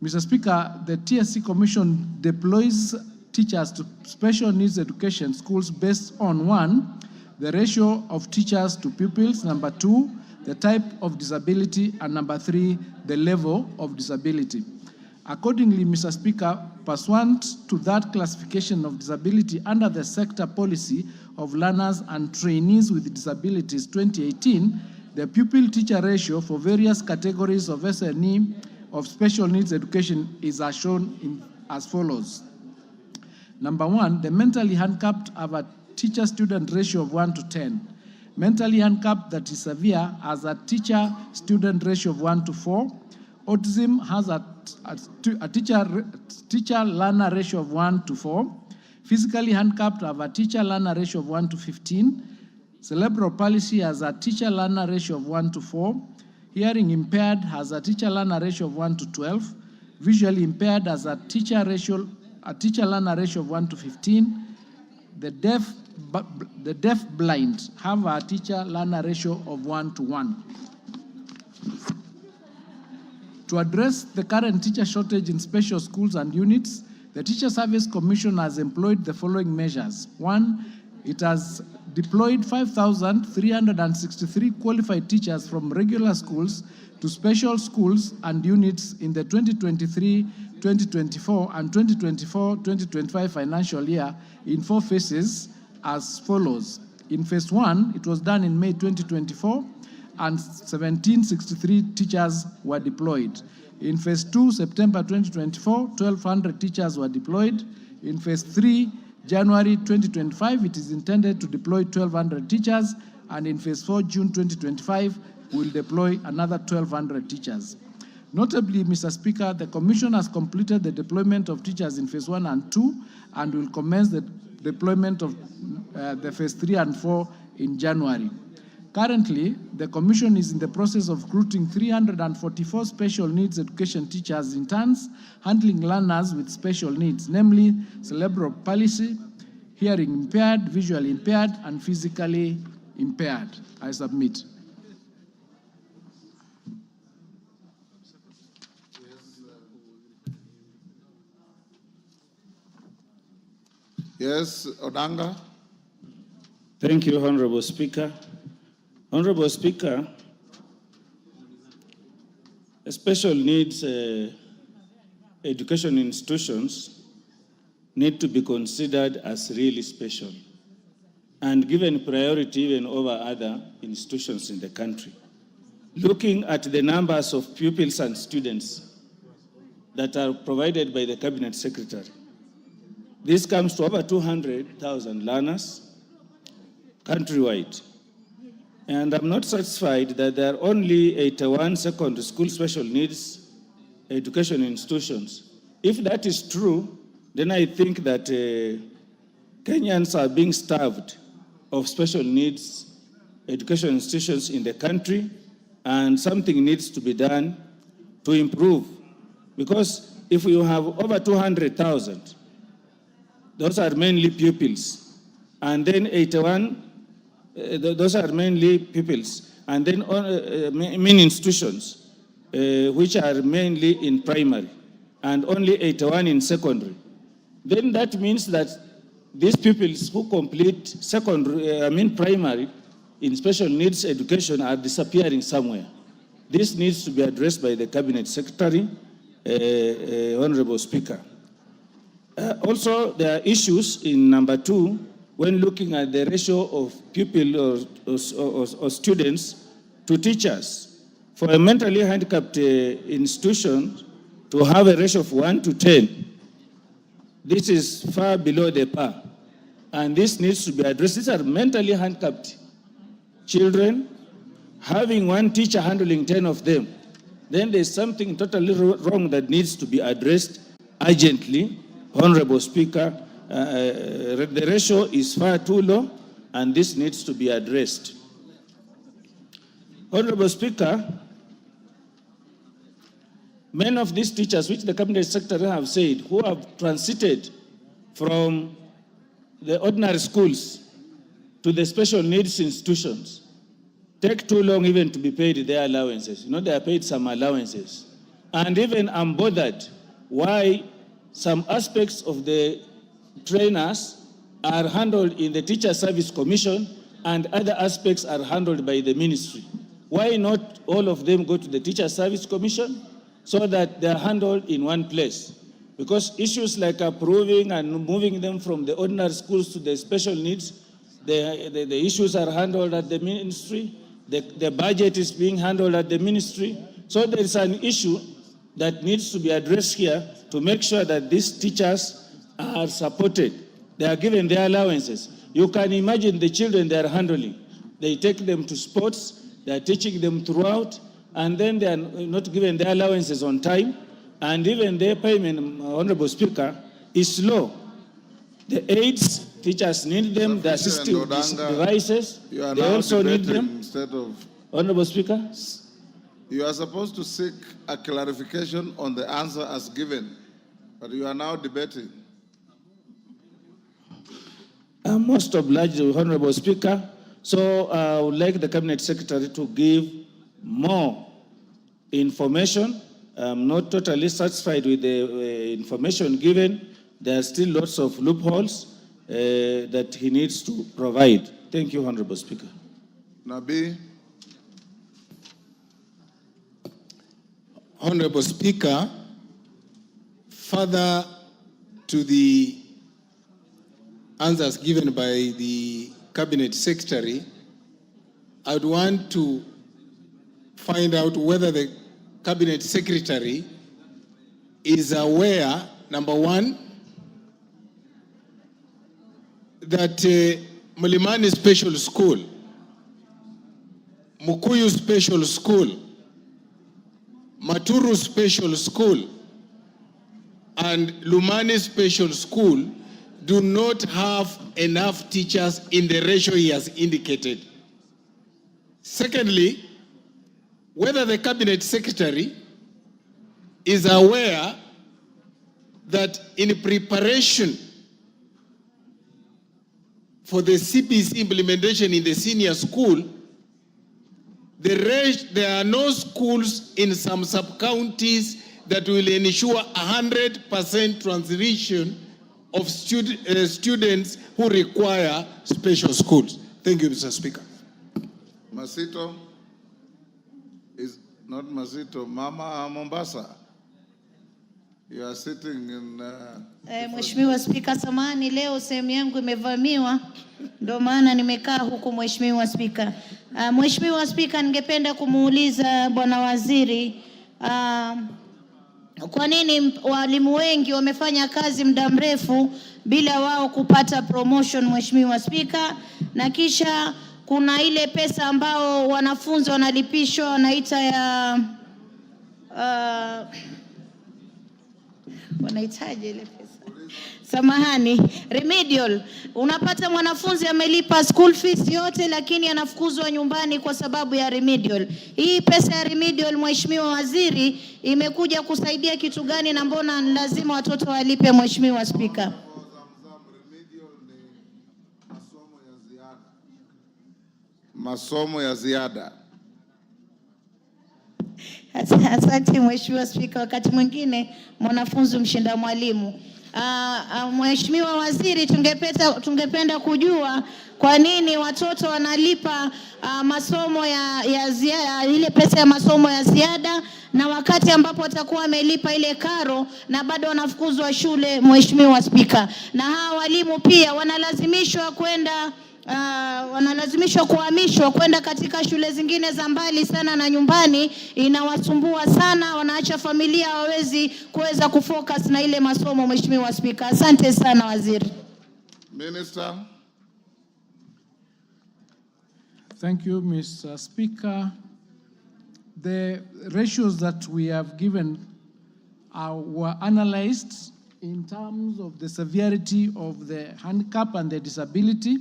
Mr. Speaker, the TSC Commission deploys teachers to special needs education schools based on 1, the ratio of teachers to pupils, number 2, the type of disability, and number 3, the level of disability. Accordingly, Mr. Speaker, pursuant to that classification of disability under the sector policy of learners and trainees with disabilities 2018, the pupil-teacher ratio for various categories of SNE of special needs education is as shown as follows. Number 1, the mentally handicapped have a teacher-student ratio of 1 to 10. Mentally handicapped that is severe has a teacher-student ratio of 1 to 4. Autism has a teacher-learner ratio of 1 to 4. Physically handicapped have a teacher-learner ratio of 1 to 15. Cerebral palsy has a teacher-learner ratio of 1 to 4. Hearing impaired has a teacher-learner ratio of 1 to 12. Visually impaired has a teacher-learner ratio of 1 to 15. The deaf-blind have a teacher-learner ratio of 1 to 1. To address the current teacher shortage in special schools and units, the Teacher Service Commission has employed the following measures. 1, it has deployed 5,363 qualified teachers from regular schools to special schools and units in the 2023-2024 and 2024-2025 financial year in 4 phases as follows. In phase 1, it was done in May 2024, and 1,763 teachers were deployed. In phase 2, September 2024, 1,200 teachers were deployed. In phase 3, January 2025, it is intended to deploy 1,200 teachers, and in phase 4, June 2025, we'll deploy another 1,200 teachers. Notably, Mr. Speaker, the Commission has completed the deployment of teachers in phase 1 and 2, and will commence the deployment of the phase 3 and 4 in January. Currently, the Commission is in the process of recruiting 344 special needs education teachers interns handling learners with special needs, namely cerebral palsy, hearing impaired, visually impaired, and physically impaired. I submit. Yes, Odanga. Thank you, Honorable Speaker. Honorable Speaker, special needs education institutions need to be considered as really special and given priority even over other institutions in the country. Looking at the numbers of pupils and students that are provided by the Cabinet Secretary, this comes to over 200,000 learners countrywide. And I'm not satisfied that there are only 81 secondary school special needs education institutions. If that is true, then I think that Kenyans are being starved of special needs education institutions in the country, and something needs to be done to improve. Because if you have over 200,000, those are mainly pupils, and then 81 those are mainly pupils, and then main institutions, which are mainly in primary, and only 81 in secondary. Then that means that these pupils who complete secondary, primary in special needs education are disappearing somewhere. This needs to be addressed by the Cabinet Secretary, Honorable Speaker. Also, there are issues in number 2, when looking at the ratio of pupil or students to teachers. For a mentally handicapped institution to have a ratio of 1 to 10, this is far below the par. And this needs to be addressed. These are mentally handicapped children, having one teacher handling 10 of them. Then there's something totally wrong that needs to be addressed urgently. Honorable Speaker, the ratio is far too low, and this needs to be addressed. Honorable Speaker, many of these teachers, which the Cabinet Secretary have said, who have transited from the ordinary schools to the special needs institutions, take too long even to be paid their allowances. You know, they are paid some allowances. And even I'm bothered why some aspects of the trainers are handled in the Teacher Service Commission and other aspects are handled by the ministry. Why not all of them go to the Teacher Service Commission so that they are handled in one place? Because issues like approving and moving them from the ordinary schools to the special needs, the issues are handled at the ministry, the budget is being handled at the ministry. So there is an issue that needs to be addressed here to make sure that these teachers are supported. They are given their allowances. You can imagine the children they are handling. They take them to sports, they are teaching them throughout, and then they are not given their allowances on time, and even their payment, Honorable Speaker, is low. The aids, teachers need them, the assistive devices, they also need them. Instead of, Honorable Speaker. you are supposed to seek a clarification on the answer as given, but you are now debating. I'm most obliged, Honorable Speaker. So I would like the Cabinet Secretary to give more information. I'm not totally satisfied with the information given. There are still lots of loopholes that he needs to provide. Thank you, Honorable Speaker. Nabi. Honorable Speaker, further to the answers given by the Cabinet Secretary, I would want to find out whether the Cabinet Secretary is aware, number one, that Mlimani Special School, Mukuyu Special School, Maturu Special School, and Lumani Special School do not have enough teachers in the ratio he has indicated. Secondly, whether the Cabinet Secretary is aware that in preparation for the CBC implementation in the senior school, there are no schools in some sub-counties that will ensure 100% transition of students who require special schools. Thank you, Mr. Speaker. Masito is not Masito, Mama Mombasa. You are sitting in... Mheshimiwa Spika, samahani leo sehemu yangu imevamiwa, ndio maana nimekaa huku Mheshimiwa Spika. Mheshimiwa Spika, ningependa kumuuliza Bwana Waziri, kwa nini walimu wengi wamefanya kazi muda mrefu bila wao kupata promotion, Mheshimiwa Spika, na kisha kuna ile pesa ambao wanafunzi wanalipishwa wanaita ya wanahitaji ile pesa. Samahani, remedial. Unapata mwanafunzi amelipa school fees yote lakini anafukuzwa nyumbani kwa sababu ya remedial. Hii pesa ya remedial, Mheshimiwa Waziri, imekuja kusaidia kitu gani na mbona lazima watoto walipe, Mheshimiwa Spika? Masomo ya ziada. Asante Mheshimiwa Spika, wakati mwingine mwanafunzi mshinda mwalimu. Mheshimiwa Waziri, tungependa kujua kwa nini watoto wanalipa masomo ya ziada, ile pesa ya masomo ya ziada, na wakati ambapo watakuwa wamelipa ile karo na bado wanafukuzwa shule, Mheshimiwa Spika. Na hawa walimu pia wanalazimishwa kuhamishwa kwenda katika shule zingine za mbali sana na nyumbani, inawasumbua sana, wanaacha familia hawawezi kuweza kufocus na ile masomo, Mheshimiwa Spika. Asante sana Waziri. Minister. Thank you, Mr. Speaker. The ratios that we have given were analyzed in terms of the severity of the handicap and the disability,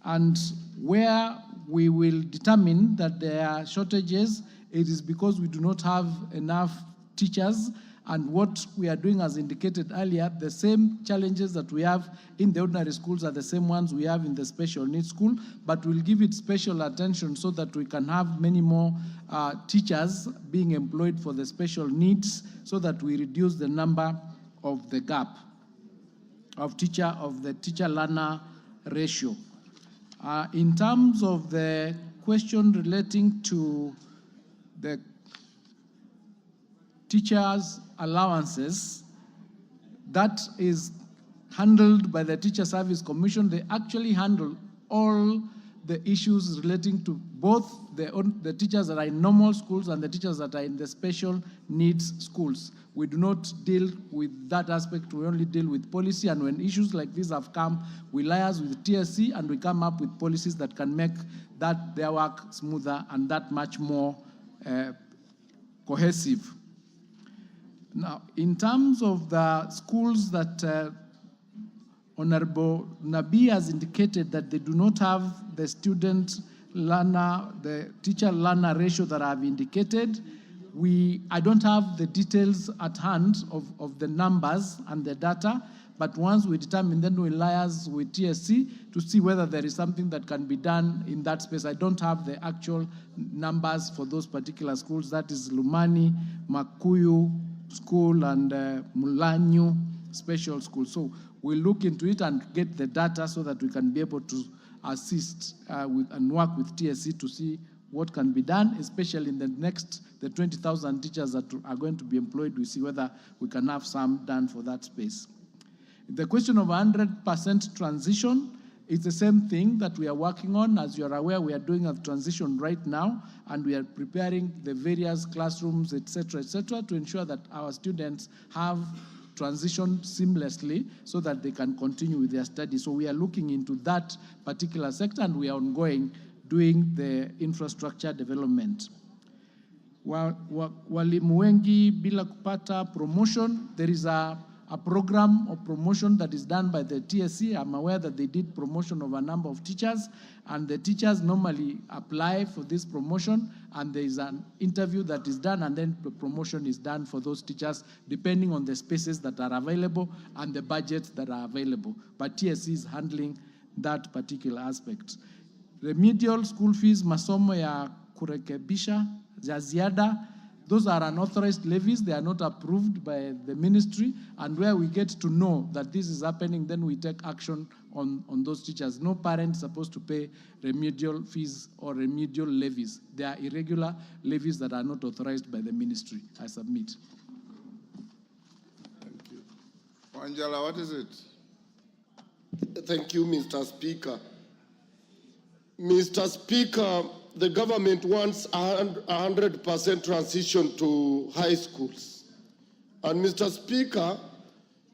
and where we will determine that there are shortages, it is because we do not have enough teachers, and what we are doing, as indicated earlier, the same challenges that we have in the ordinary schools are the same ones we have in the special needs school, but we'll give it special attention so that we can have many more teachers being employed for the special needs, so that we reduce the number of the gap of the teacher-learner ratio. In terms of the question relating to the teachers' allowances, that is handled by the Teacher Service Commission. They actually handle all the issues relating to both the teachers that are in normal schools and the teachers that are in the special needs schools. We do not deal with that aspect, we only deal with policy, and when issues like this have come, we liaise with TSC and we come up with policies that can make their work smoother and that much more cohesive. Now, in terms of the schools that Honorable Nabi has indicated that they do not have the the teacher-learner ratio that I've indicated. I don't have the details at hand of the numbers and the data, but once we determine, then we'll liaise with TSC to see whether there is something that can be done in that space. I don't have the actual numbers for those particular schools. That is Lumani, Makuyu School, and Mulanyu Special School. So we'll look into it and get the data so that we can be able to assist and work with TSC to see what can be done, especially in the 20,000 teachers that are going to be employed. We see whether we can have some done for that space. The question of 100% transition is the same thing that we are working on. As you are aware, we are doing a transition right now, and we are preparing the various classrooms, etc., to ensure that our students have transition seamlessly so that they can continue with their studies. So we are looking into that particular sector, and we are ongoing doing the infrastructure development. Walimu wengi bila kupata promotion, there is a program of promotion that is done by the TSC. I'm aware that they did promotion of a number of teachers, and the teachers normally apply for this promotion, and there is an interview that is done, and then the promotion is done for those teachers depending on the spaces that are available and the budgets that are available. But TSC is handling that particular aspect. Remedial school fees, masomo ya kurekebisha, ya ziada, those are unauthorized levies. They are not approved by the ministry, and where we get to know that this is happening, then we take action on those teachers. No parent is supposed to pay remedial fees or remedial levies. They are irregular levies that are not authorized by the ministry. I submit. Thank you. Angela, what is it? Thank you, Mr. Speaker. Mr. Speaker, the government wants 100% transition to high schools. And Mr. Speaker,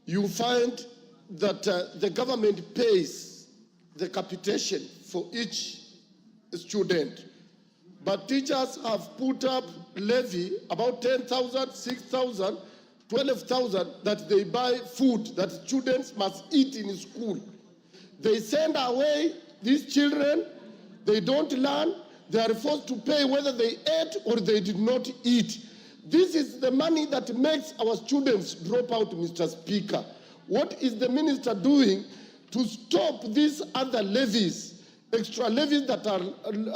you find that the government pays the capitation for each student. But teachers have put up levy about 10,000, 6,000, 12,000 that they buy food that students must eat in school. They send away these children, they don't learn, they are forced to pay whether they ate or they did not eat. This is the money that makes our students drop out, Mr. Speaker. What is the minister doing to stop these other levies, extra levies that are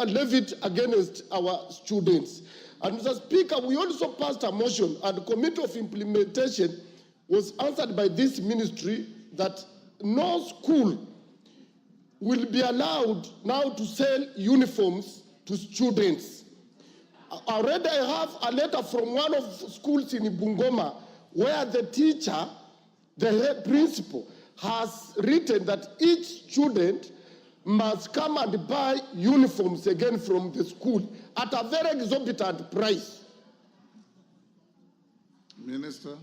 levied against our students? And Mr. Speaker, we also passed a motion, and the Committee of Implementation was answered by this ministry that no school will be allowed now to sell uniforms to students. Already I have a letter from one of the schools in Bungoma where the teacher, the head principal, has written that each student must come and buy uniforms again from the school at a very exorbitant price. Minister.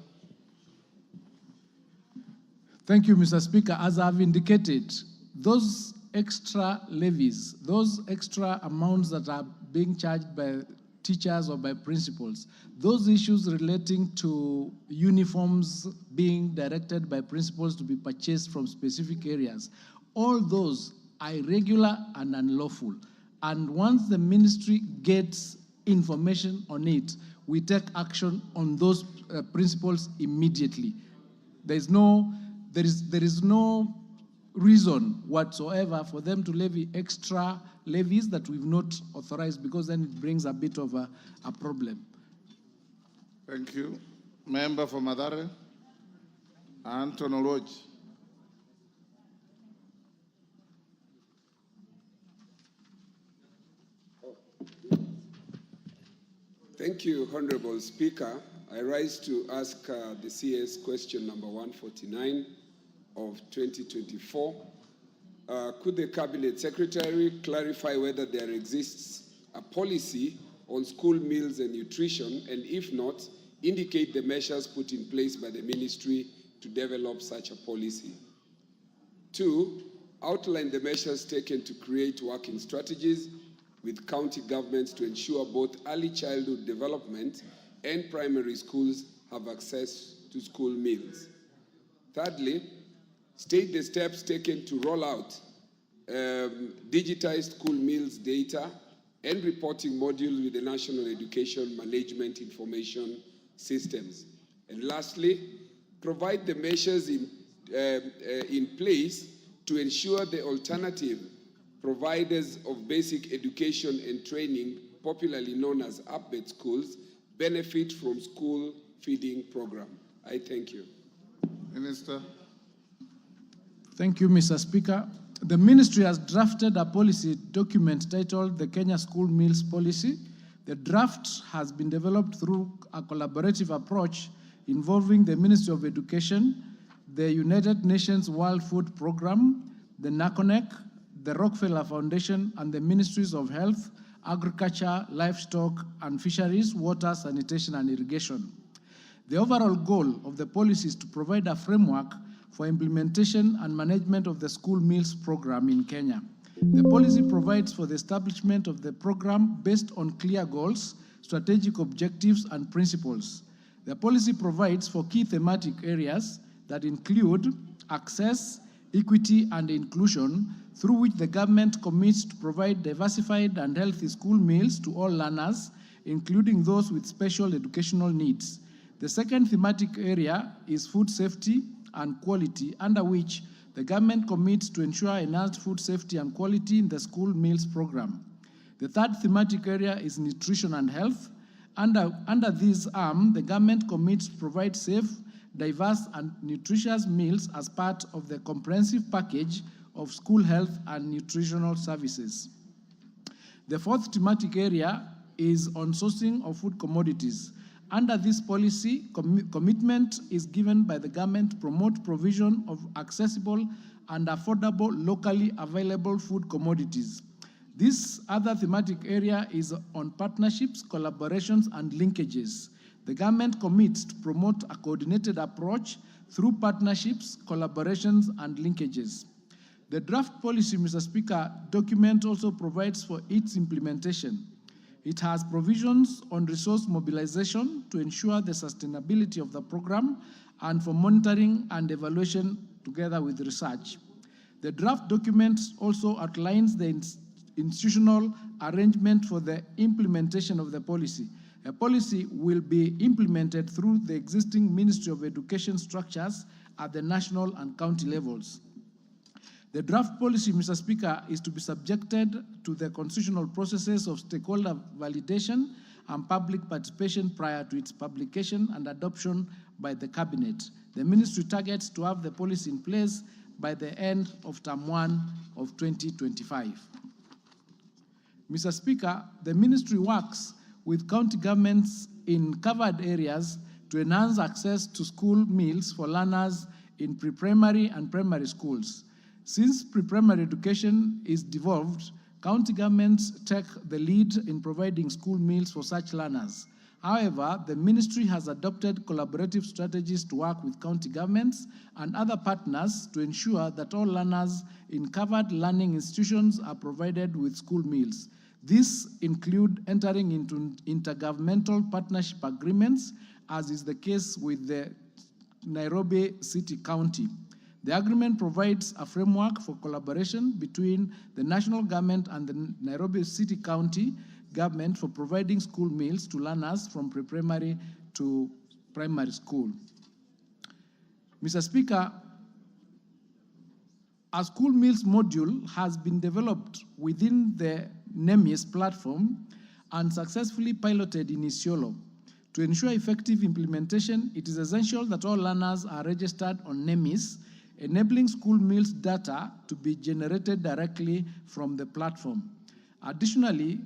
Thank you, Mr. Speaker. As I've indicated, those extra levies, those extra amounts that are being charged by teachers or by principals, those issues relating to uniforms being directed by principals to be purchased from specific areas, all those are irregular and unlawful. And once the ministry gets information on it, we take action on those principals immediately. There is no reason whatsoever for them to levy extra levies that we've not authorized, because then it brings a bit of a problem. Thank you. Member for Madare, Anton Oloch. Thank you, Honorable Speaker. I rise to ask the CS question number 149 of 2024. Could the Cabinet Secretary clarify whether there exists a policy on school meals and nutrition, and if not, indicate the measures put in place by the ministry to develop such a policy? 2, outline the measures taken to create working strategies with county governments to ensure both early childhood development and primary schools have access to school meals. Thirdly, State the steps taken to roll out digitized school meals data and reporting modules with the National Education Management Information Systems. And lastly, provide the measures in place to ensure the alternative providers of basic education and training, popularly known as ABET schools, benefit from school feeding program. I thank you. Minister. Thank you, Mr. Speaker. The ministry has drafted a policy document titled the Kenya School Meals Policy. The draft has been developed through a collaborative approach involving the Ministry of Education, the United Nations World Food Programme, the NACONEC, the Rockefeller Foundation, and the Ministries of Health, Agriculture, Livestock and Fisheries, Water, Sanitation and Irrigation. The overall goal of the policy is to provide a framework for implementation and management of the school meals program in Kenya. The policy provides for the establishment of the program based on clear goals, strategic objectives, and principles. The policy provides for key thematic areas that include access, equity, and inclusion, through which the government commits to provide diversified and healthy school meals to all learners, including those with special educational needs. The second thematic area is food safety and quality, under which the government commits to ensure enhanced food safety and quality in the school meals program. The third thematic area is nutrition and health. Under this arm, the government commits to provide safe, diverse, and nutritious meals as part of the comprehensive package of school health and nutritional services. The fourth thematic area is on sourcing of food commodities. Under this policy, commitment is given by the government to promote provision of accessible and affordable locally available food commodities. This other thematic area is on partnerships, collaborations, and linkages. The government commits to promote a coordinated approach through partnerships, collaborations, and linkages. The draft policy, Mr. Speaker, document also provides for its implementation. It has provisions on resource mobilization to ensure the sustainability of the program and for monitoring and evaluation together with research. The draft document also outlines the institutional arrangement for the implementation of the policy. A policy will be implemented through the existing Ministry of Education structures at the national and county levels. The draft policy, Mr. Speaker, is to be subjected to the constitutional processes of stakeholder validation and public participation prior to its publication and adoption by the Cabinet. The ministry targets to have the policy in place by the end of Term 1 of 2025. Mr. Speaker, the ministry works with county governments in covered areas to enhance access to school meals for learners in pre-primary and primary schools. Since pre-primary education is devolved, county governments take the lead in providing school meals for such learners. However, the ministry has adopted collaborative strategies to work with county governments and other partners to ensure that all learners in covered learning institutions are provided with school meals. These include entering into intergovernmental partnership agreements, as is the case with the Nairobi City County. The agreement provides a framework for collaboration between the national government and the Nairobi City County government for providing school meals to learners from pre-primary to primary school. Mr. Speaker, a school meals module has been developed within the NEMIS platform and successfully piloted in Isiolo. To ensure effective implementation, it is essential that all learners are registered on NEMIS, enabling school meals data to be generated directly from the platform. Additionally,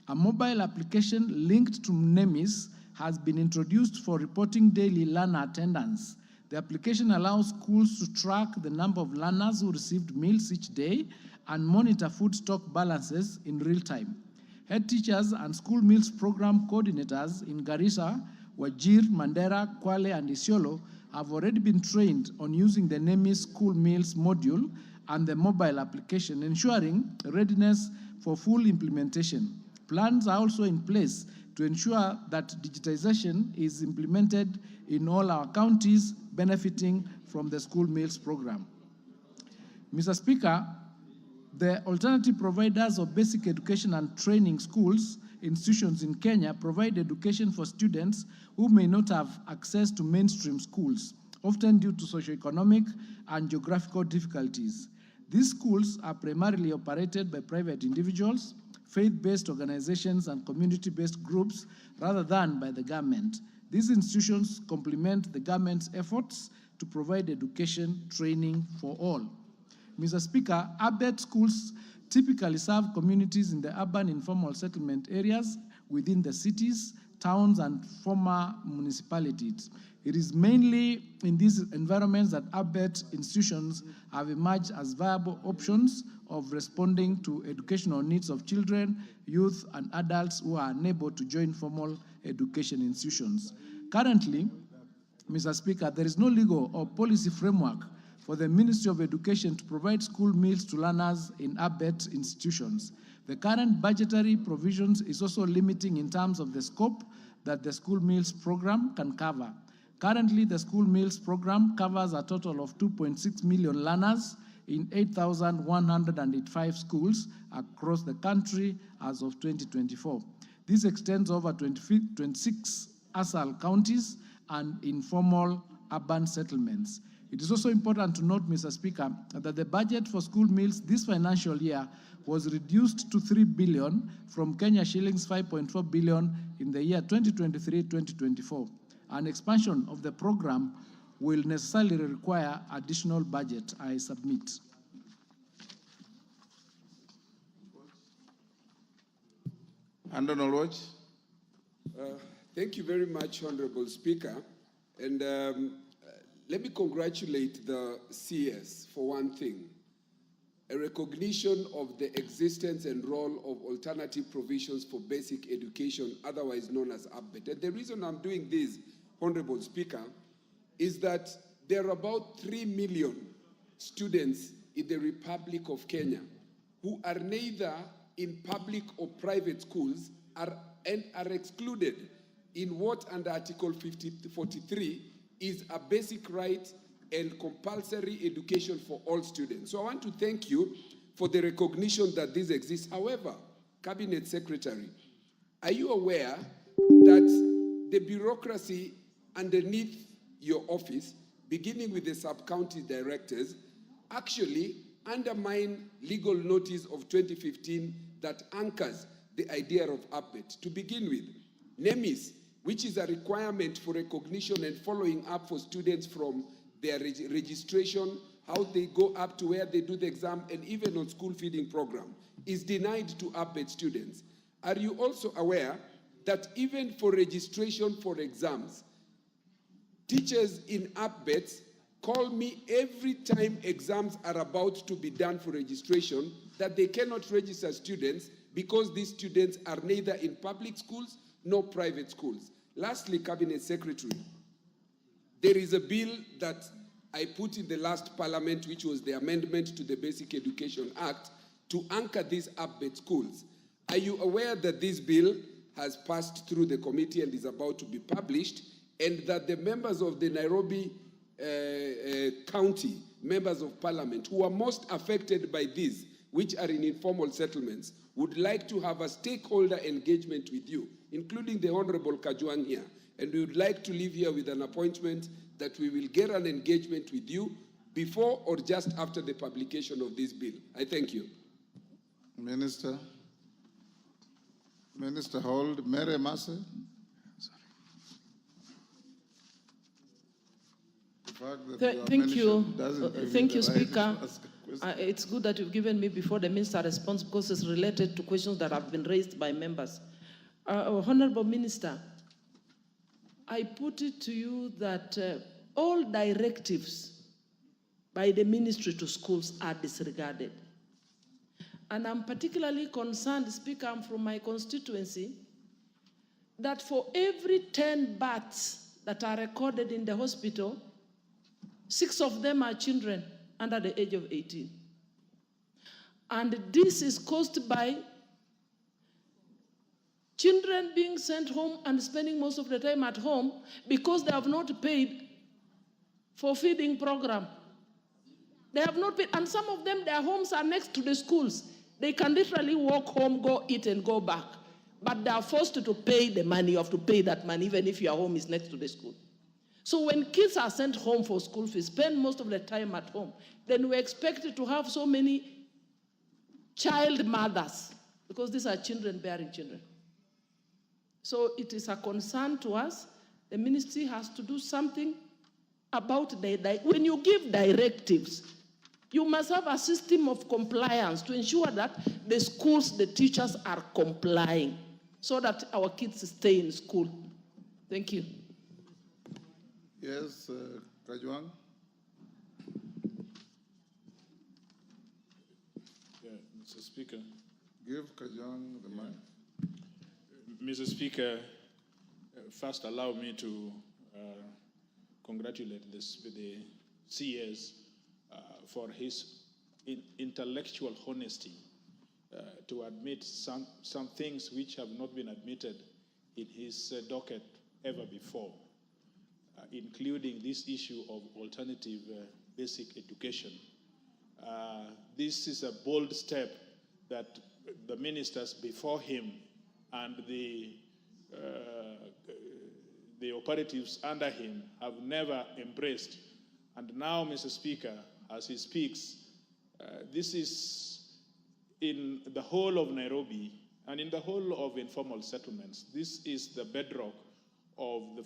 a mobile application linked to NEMIS has been introduced for reporting daily learner attendance. The application allows schools to track the number of learners who received meals each day and monitor food stock balances in real time. Head teachers and school meals program coordinators in Garissa, Wajir, Mandera, Kwale, and Isiolo have already been trained on using the NEMIS school meals module and the mobile application, ensuring readiness for full implementation. Plans are also in place to ensure that digitization is implemented in all our counties benefiting from the school meals program. Mr. Speaker, the alternative providers of basic education and training schools institutions in Kenya provide education for students who may not have access to mainstream schools, often due to socioeconomic and geographical difficulties. These schools are primarily operated by private individuals, faith-based organizations, and community-based groups rather than by the government. These institutions complement the government's efforts to provide education training for all. Mr. Speaker, ABET schools typically serve communities in the urban informal settlement areas within the cities, towns, and former municipalities. It is mainly in these environments that ABET institutions have emerged as viable options of responding to educational needs of children, youth, and adults who are unable to join formal education institutions. Currently, Mr. Speaker, there is no legal or policy framework for the Ministry of Education to provide school meals to learners in ABET institutions. The current budgetary provisions is also limiting in terms of the scope that the school meals program can cover. Currently, the school meals program covers a total of 2.6 million learners in 8,185 schools across the country as of 2024. This extends over 26 ASAL counties and informal urban settlements. It is also important to note, Mr. Speaker, that the budget for school meals this financial year was reduced to 3 billion from Kenya shillings 5.4 billion in the year 2023-2024. An expansion of the program will necessarily require additional budget. I submit. Andon Olwach. Thank you very much, Honorable Speaker. And let me congratulate the CS for one thing, a recognition of the existence and role of alternative provisions for basic education, otherwise known as ABET. And the reason I'm doing this, Honorable Speaker, is that there are about 3 million students in the Republic of Kenya who are neither in public or private schools and are excluded in what under Article 43 is a basic right and compulsory education for all students. So I want to thank you for the recognition that this exists. However, Cabinet Secretary, are you aware that the bureaucracy underneath your office, beginning with the sub-county directors, actually undermine legal notice of 2015 that anchors the idea of ABET? To begin with, NEMIS, which is a requirement for recognition and following up for students from their registration, how they go up to where they do the exam, and even on school feeding program, is denied to ABET students. Are you also aware that even for registration for exams, teachers in ABET call me every time exams are about to be done for registration that they cannot register students because these students are neither in public schools nor private schools? Lastly, Cabinet Secretary, there is a bill that I put in the last parliament, which was the amendment to the Basic Education Act, to anchor these ABET schools. Are you aware that this bill has passed through the committee and is about to be published, and that the members of the Nairobi County, members of parliament, who are most affected by this, which are in informal settlements, would like to have a stakeholder engagement with you, including the Honorable Kajwang here. And we would like to leave here with an appointment that we will get an engagement with you before or just after the publication of this bill. I thank you. Minister. Minister Hold. Mary Massey. Thank you, Speaker. It's good that you've given me before the minister a response because it's related to questions that have been raised by members. Honorable Minister, I put it to you that all directives by the ministry to schools are disregarded. And I'm particularly concerned, Speaker, I'm from my constituency, that for every 10 births that are recorded in the hospital, 6 of them are children under the age of 18. And this is caused by children being sent home and spending most of the time at home because they have not paid for feeding program. They have not been, and some of them, their homes are next to the schools. They can literally walk home, go eat, and go back. But they are forced to pay the money. You have to pay that money, even if your home is next to the school. So when kids are sent home for school fees, spend most of the time at home, then we're expected to have so many child mothers, because these are children bearing children. So it is a concern to us. The ministry has to do something about when you give directives, you must have a system of compliance to ensure that the schools, the teachers are complying so that our kids stay in school. Thank you. Yes, Kajwang. Yeah, Mr. Speaker. Give Kajwang the mic. Mr. Speaker, first allow me to congratulate the CS for his intellectual honesty to admit some things which have not been admitted in his docket ever before, including this issue of alternative basic education. This is a bold step that the ministers before him and the operatives under him have never embraced. And now, Mr. Speaker, as he speaks, this is in the whole of Nairobi and in the whole of informal settlements. This is the bedrock of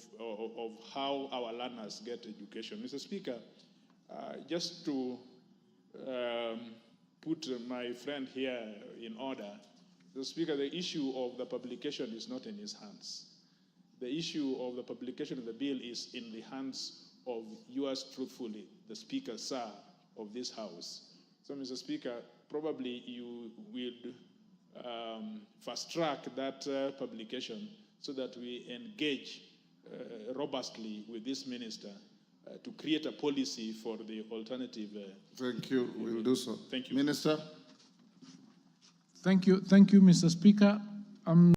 how our learners get education. Mr. Speaker, just to put my friend here in order, Mr. Speaker, the issue of the publication is not in his hands. The issue of the publication of the bill is in the hands of yours truthfully, the Speaker, sir, of this House. So, Mr. Speaker, probably you will fast track that publication so that we engage robustly with this minister to create a policy for the alternative. Thank you. We'll do so. Thank you. Minister. Thank you, Mr. Speaker.